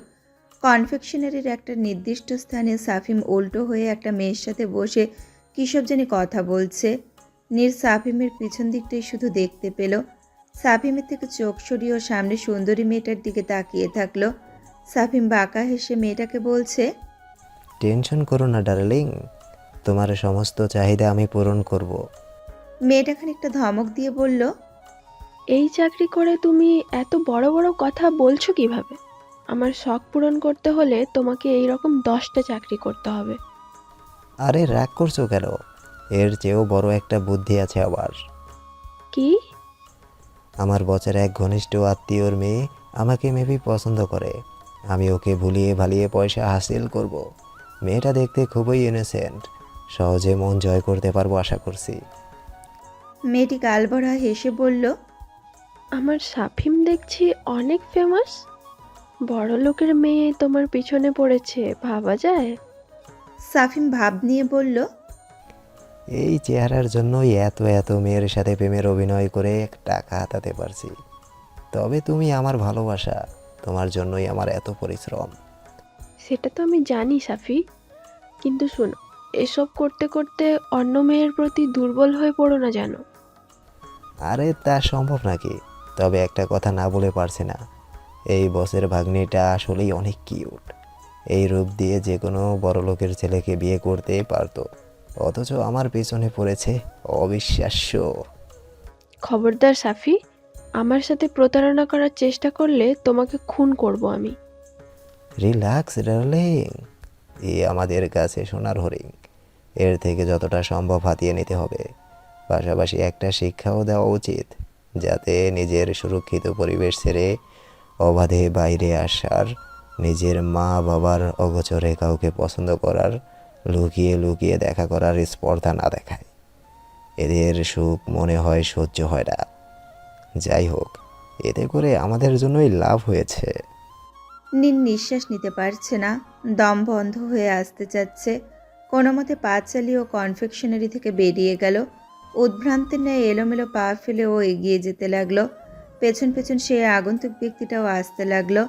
কনফেকশনারির একটা নির্দিষ্ট স্থানে সাফিম উল্টো হয়ে একটা মেয়ের সাথে বসে কিসব জানি কথা বলছে। নীর সাফিমের পিছন দিকটাই শুধু দেখতে পেল। সাফিমের থেকে চোখ সরিয়ে ও সামনে সুন্দরী মেয়েটার দিকে তাকিয়ে থাকলো। সাফিম বাঁকা হেসে মেয়েটাকে বলছে, টেনশন করো না ডার্লিং, তোমার সমস্ত চাহিদা আমি পূরণ করব। মেয়েটা খানিকটা ধমক দিয়ে বলল, এই চাকরি করে তুমি এত বড় বড় কথা বলছো কিভাবে? আমার শখ পূরণ করতে হলে তোমাকে এই রকম 10টা চাকরি করতে হবে। আরে রাগ করছো কেন? এর চেয়েও বড় একটা বুদ্ধি আছে আবার। কি? আমার বছর এক ঘনিষ্ঠ আত্মীয়র মেয়ে আমাকে মেবি পছন্দ করে। আমি ওকে ভুলিয়ে ভালিয়ে পয়সা হাসিল করব। মেয়েটা দেখতে খুবই ইনোসেন্ট, সহজে মন জয় করতে পারবো আশা করছি। মেয়েটি গালভরা হেসে বলল, আমার সাফিম দেখছি অনেক ফেমাস। বড় লোকের মেয়ে তোমার পিছনে পড়েছে, ভাবা যায়? সাফিম ভাব নিয়ে বলল, এই চেহারার জন্যই এত এত মেয়ের সাথে প্রেমের অভিনয় করে টাকা হাতাতে পারছি। তবে তুমি আমার ভালোবাসা, তোমার জন্যই আমার এত পরিশ্রম। সেটা তো আমি জানি সাফি, কিন্তু শোনো, এসব করতে করতে অন্য মেয়ের প্রতি দুর্বল হয়ে পড়ো না জানো। আরে তা সম্ভব নাকি? তবে একটা কথা না বলে পারছি না, এই বসের ভাগ্নিটা আসলেই অনেক কিউট। এই রূপ দিয়ে যে কোনো বড় লোকের ছেলেকে বিয়ে করতে পারতো, অথচ আমার পেছনে পড়েছে। অবিশ্বাস্য। খবরদার সাফি, আমার সাথে প্রতারণা করার চেষ্টা করলে তোমাকে খুন করব আমি। রিল্যাক্স ডার্লিং, এ আমাদের কাছে সোনার হরিণ। এর থেকে যতটা সম্ভব হাতিয়ে নিতে হবে। পাশাপাশি একটা শিক্ষাও দেওয়া উচিত, যাতে নিজের সুরক্ষিত পরিবেশ ছেড়ে অবাধে বাইরে আসার, নিজের মা বাবার অগোচরে কাউকে পছন্দ করার, লুকিয়ে লুকিয়ে দেখা করার স্পর্ধা না দেখায়। এদের সুখ মনে হয় সহ্য হয় না। যাই হোক, এতে করে আমাদের জন্যই লাভ হয়েছে। নীর নিঃশ্বাস নিতে পারছে না, দম বন্ধ হয়ে আসতে চাচ্ছে। কোনো মতে পা চালিয়ে ও কনফেকশনারি থেকে বেরিয়ে গেল। উদ্ভ্রান্তের ন্যায় এলোমেলো পা ফেলে ও এগিয়ে যেতে লাগলো। পেছন পেছন সেই আগন্তুক ব্যক্তিটাও আসতে লাগলো।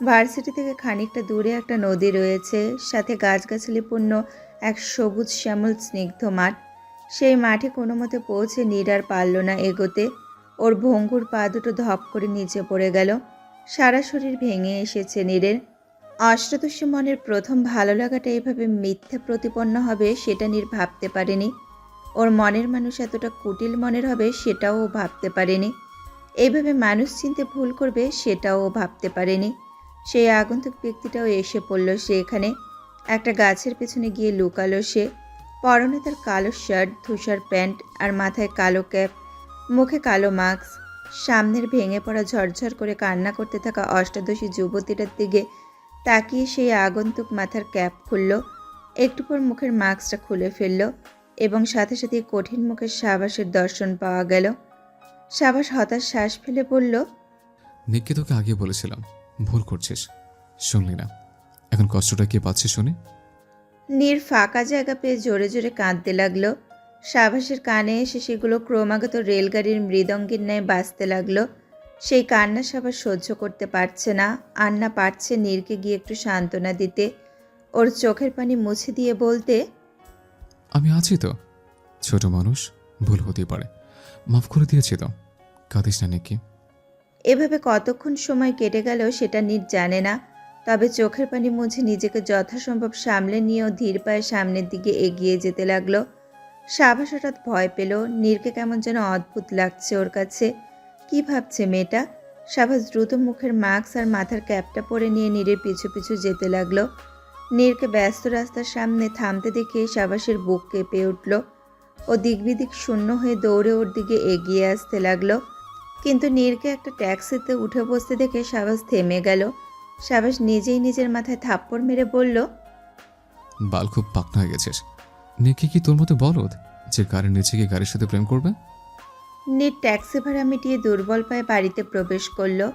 ভার্সিটি থেকে খানিকটা দূরে একটা নদী রয়েছে, সাথে গাছগাছালিপূর্ণ এক সবুজ শ্যামল স্নিগ্ধ মাঠ। সেই মাঠে কোনো মতে পৌঁছে নীর আর পারল না এগোতে। ওর ভঙ্গুর পা দুটো ধপ করে নিচে পড়ে গেল। সারা শরীর ভেঙে এসেছে নীরের। অষ্টাদশ মনের প্রথম ভালো লাগাটা এভাবে মিথ্যে প্রতিপন্ন হবে সেটা নীর ভাবতে পারেনি। ওর মনের মানুষ এতটা কুটিল মনের হবে সেটাও ও ভাবতে পারেনি। এইভাবে মানুষ চিনতে ভুল করবে সেটাও ও ভাবতে পারেনি। সেই আগন্তুক ব্যক্তিটাও এসে পড়ল সেখানে। একটা গাছের পেছনে গিয়ে লুকালো সে। পরনে তার কালো শার্ট, ধূসর প্যান্ট আর মাথায় কালো ক্যাপ, মুখে কালো মাস্ক। সামনের ভেঙে পড়া ঝরঝর করে কান্না করতে থাকা অষ্টাদশী যুবতীটার দিকে তাকিয়ে সেই আগন্তুক মাথার ক্যাপ খুলল। একটু পর মুখের মাস্কটা খুলে ফেলল এবং সাথে সাথে কঠিন মুখের সাবাসের দর্শন পাওয়া গেল। সাবাস হতাশ শ্বাস ফেলে বলল, নিককে তোকে আগে বলেছিলাম, ভুল করছিস, শুনলি না। এখন কষ্টটা কে পাচ্ছে শুনি? নীর ফাঁকা জায়গা পেয়ে জোরে জোরে কাঁদতে লাগলো। সাবাসের কানে এসে সেগুলো ক্রমাগত রেলগাড়ির মৃদঙ্গের ন্যায় বাজতে লাগলো। সেই কান্না সাবাস সহ্য করতে পারছে না, আর না পারছে নীরকে গিয়ে একটু সান্ত্বনা দিতে, ওর চোখের পানি মুছে দিয়ে বলতে, আমি আছি তো, ছোট মানুষ, ভুল হতেই পারে, মাফ করে দিয়েছি তো, কাঁদিস না নিকি। এভাবে কতক্ষণ সময় কেটে গেল সেটা নীর জানে না। তবে চোখের পানি মুছে নিজেকে যথাসম্ভব সামলে নিয়েও ধীর পায়ে সামনের দিকে এগিয়ে যেতে লাগলো। সাবাস হঠাৎ ভয় পেল। নীরকে কেমন যেন অদ্ভুত লাগছে ওর কাছে। কি ভাবছে মেয়েটা? সাবাস দ্রুত মুখের মাস্ক আর মাথার ক্যাপটা পরে নিয়ে নীরের পিছু পিছু যেতে লাগলো। নীরকে ব্যস্ত রাস্তার সামনে থামতে দেখে সাবাসের বুক কেঁপে উঠল। ও দিকবিদিক শূন্য হয়ে দৌড়ে ওর দিকে এগিয়ে আসতে লাগলো। কিন্তু নীরকে একটা ট্যাক্সিতে উঠে বসতে দেখে সাবাস থেমে গেল। সাবাস নিজেই নিজের মাথায় থাপ্পড় মেরে বলল, বাল খুব পাকনা হয়ে গেছিস। নিকি কি তোর মতো বলদ যে গাড়ির নিচে গিয়ে গাড়ির সাথে প্রেম করবে? নীর ট্যাক্সি ভাড়া মিটিয়ে দুর্বল পায়ে বাড়িতে প্রবেশ করলো।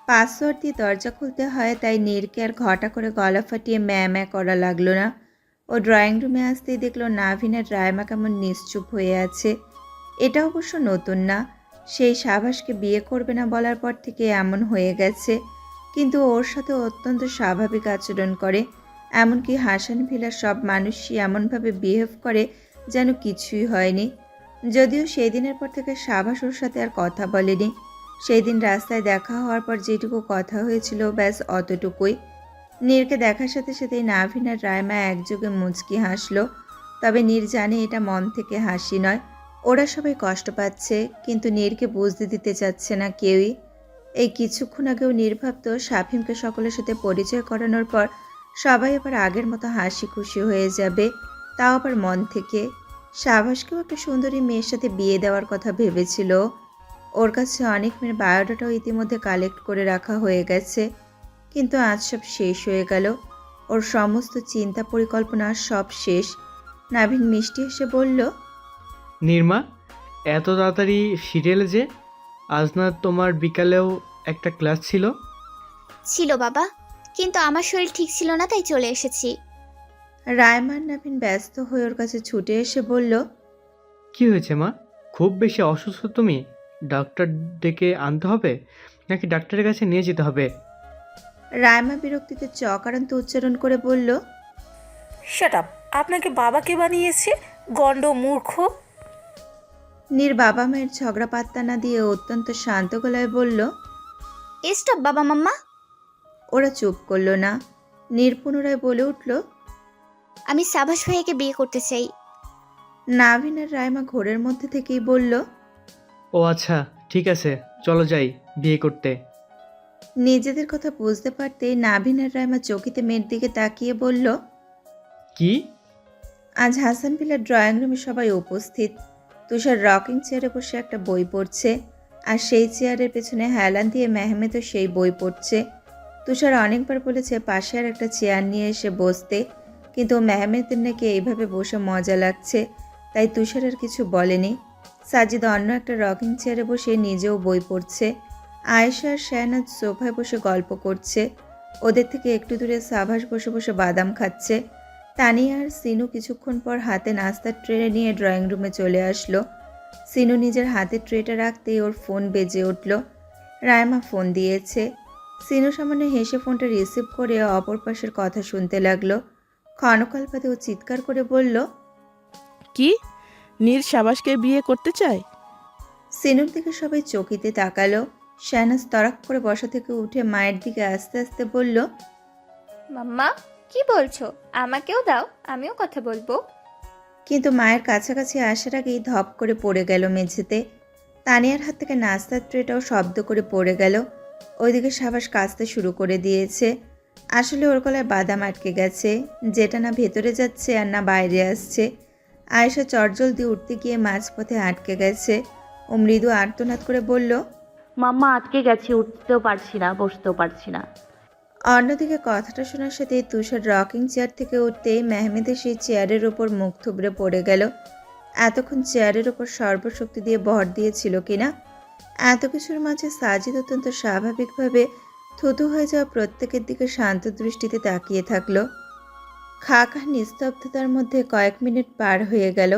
পাসওয়ার্ড দিয়ে দরজা খুলতে হয়, তাই নীরকে আর ঘটা করে গলা ফাটিয়ে ম্যাঁ করা লাগলো না। ও ড্রয়িং রুমে আসতেই দেখলো নাভিন আর রায়মা কেমন নিশ্চুপ হয়ে আছে। এটা অবশ্য নতুন না, সেই সাবাসকে বিয়ে করবে না বলার পর থেকে এমন হয়ে গেছে। কিন্তু ওর সাথে অত্যন্ত স্বাভাবিক আচরণ করে। এমনকি হাসান ভিলার সব মানুষই এমনভাবে বিহেভ করে যেন কিছুই হয়নি। যদিও সেই দিনের পর থেকে সাবাস ওর সাথে আর কথা বলেনি। সেই দিন রাস্তায় দেখা হওয়ার পর যেটুকু কথা হয়েছিল ব্যাস অতটুকুই। নীরকে দেখার সাথে সাথেই নাভিন আর রায়মা একযোগে মুচকি হাসলো। তবে নীর জানে এটা মন থেকে হাসি নয়। ওরা সবাই কষ্ট পাচ্ছে, কিন্তু নীরকে বুঝতে দিতে চাচ্ছে না কেউই। এই কিছুক্ষণ আগেও নির্ভাবত শাফিমকে সকলের সাথে পরিচয় করানোর পর সবাই আবার আগের মতো হাসি খুশি হয়ে যাবে, তাও আবার মন থেকে। সাবাসকেও একটা সুন্দরী মেয়ের সাথে বিয়ে দেওয়ার কথা ভেবেছিল। ওর কাছে অনেক মেয়ের বায়োডাটাও ইতিমধ্যে কালেক্ট করে রাখা হয়ে গেছে। কিন্তু আজ সব শেষ হয়ে গেল। ওর সমস্ত চিন্তা পরিকল্পনা সব শেষ। নাভিন মিষ্টি হেসে বলল, নির্মা, এত তাড়াতাড়ি সিরিয়ালে যে? আজ না তোমার বিকালেও একটা ক্লাস ছিল? ছিল বাবা, কিন্তু আমার শরীর ঠিক ছিল না, তাই চলে এসেছি। রায়মান নাভিন ব্যস্ত হয়ে ওর কাছে ছুটে এসে বলল, কি হয়েছে মা? খুব বেশি অসুস্থ তুমি? ডাক্তার ডেকে আনতে হবে নাকি ডাক্তারের কাছে নিয়ে যেতে হবে? রায়মা বিরক্তিতে চকারান্ত উচ্চারণ করে বলল, শাট আপ, আপনাকে বাবাকে বানিয়েছে গন্ড মূর্খ। নীর বাবা মায়ের ঝগড়া পাত্তা না দিয়ে অত্যন্ত শান্ত গলায় বলল, স্টপ বাবা মাম্মা। ওরা চুপ করলো না। নীর পুনরায় বলে উঠল, আমি সাবাস ভাইয়াকে বিয়ে করতে চাই। নাভিন আর রায়মা ঘোরের মধ্যে থেকেই বলল, ও আচ্ছা, ঠিক আছে, চলো যাই বিয়ে করতে। নিজেদের কথা বুঝতে পারতেই নাভিন আর রায়মা চকিতে মেয়ের দিকে তাকিয়ে বলল, কি? আজ হাসান ভিলার ড্রয়িং রুমে সবাই উপস্থিত। তুষার রকিং চেয়ারে বসে একটা বই পড়ছে, আর সেই চেয়ারের পেছনে হেলান দিয়ে মেহমেদও সেই বই পড়ছে। তুষার অনেকবার বলেছে পাশে আর একটা চেয়ার নিয়ে এসে বসতে, কিন্তু মেহমেদের নাকি এইভাবে বসে মজা লাগছে, তাই তুষার আর কিছু বলেনি। সাজিদ অন্য একটা রকিং চেয়ারে বসে নিজেও বই পড়ছে। আয়েশা আর শাহনাজ সোফায় বসে গল্প করছে। ওদের থেকে একটু দূরে সাভাস বসে বসে বাদাম খাচ্ছে। তানিয়া আর সিনু কিছুক্ষণ পর হাতে নাস্তার ট্রে নিয়ে ড্রয়িং রুমে চলে আসলো। সিনু নিজের হাতে ট্রেটা রাখতেই ওর ফোন বেজে উঠল। রায়মা ফোন দিয়েছে। সিনু সামান্য হেসে ফোনটা রিসিভ করে অপর পাশের কথা শুনতে লাগলো। ক্ষণকাল বাদে ও চিৎকার করে বলল, কি? নীর সাবাসকে বিয়ে করতে চায়? সিনুর দিকে সবাই চকিতে তাকালো। শাহনাজ তড়াক করে বসা থেকে উঠে মায়ের দিকে আস্তে আস্তে বলল, মাম্মা কি বলছো? আমাকেও দাও, আমিও কথা বলবো। কিন্তু মায়ের কাছাকাছি আসার আগেই ধপ করে পড়ে গেল মেঝেতে। তানিয়ার হাত থেকে নাস্তার ট্রেটাও শব্দ করে পড়ে গেল। ওইদিকে সাবাস কাঁচতে শুরু করে দিয়েছে। আসলে ওর গলায় বাদাম আটকে গেছে, যেটা না ভেতরে যাচ্ছে আর না বাইরে আসছে। আয়েশা চটজল দিয়ে উঠতে গিয়ে মাঝপথে আটকে গেছে। ও মৃদু আর্তনাদ করে বলল, মাম্মা আটকে গেছি, উঠতেও পারছি না, বসতেও পারছি না। অন্যদিকে কথাটা শোনার সাথে তুষার রকিং চেয়ার থেকে উঠতেই মেহমেদের সেই চেয়ারের ওপর মুখ থুবড়ে পড়ে গেল। এতক্ষণ চেয়ারের ওপর সর্বশক্তি দিয়ে ভর দিয়েছিল কিনা। এত কিছুর মাঝে সাজিদ অত্যন্ত স্বাভাবিকভাবে থুতু হয়ে যাওয়া প্রত্যেকের দিকে শান্ত দৃষ্টিতে তাকিয়ে থাকলো। খা নিস্তব্ধতার মধ্যে কয়েক মিনিট পার হয়ে গেল।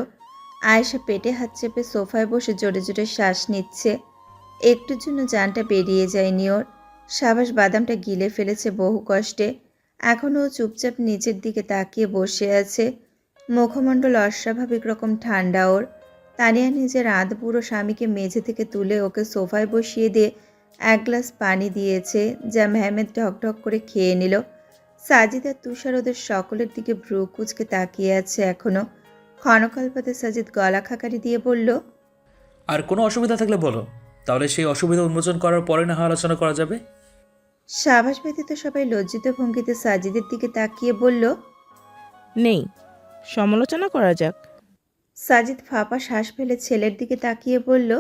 আয়েশা পেটে হাত চেপে সোফায় বসে জোরে জোরে শ্বাস নিচ্ছে। একটুর জন্য জানটা বেরিয়ে যায়নি ওর। সাবাস বাদামটা গিলে ফেলেছে বহু কষ্টে। এখনও চুপচাপ নিচের দিকে তাকিয়ে বসে আছে। মুখমণ্ডল অস্বাভাবিক রকম ঠান্ডা ওর। তানিয়া নিজের আধবুড়ো স্বামীকে মেঝে থেকে তুলে ওকে সোফায় বসিয়ে দিয়ে এক গ্লাস পানি দিয়েছে, যা মেহমেদ ঢকঢক করে খেয়ে নিল। সাজিদ আর তুষার ওদের সকলের দিকে ভ্রু কুচকে তাকিয়ে আছে এখনো। ক্ষণকালপাতে সাজিদ গলা খাকারি দিয়ে বলল, আর কোনো অসুবিধা থাকলে বলো, তাহলে সেই অসুবিধা উন্মোচন করার পরে না হয় আলোচনা করা যাবে। সাবাস ব্যতীত সবাই লজ্জিত ভঙ্গিতে সাজিদের দিকে তাকিয়ে বলল, নেই, সমালোচনা করা যাক। সাজিদ ফাঁপা শ্বাস ফেলে ছেলের দিকে তাকিয়ে বলল,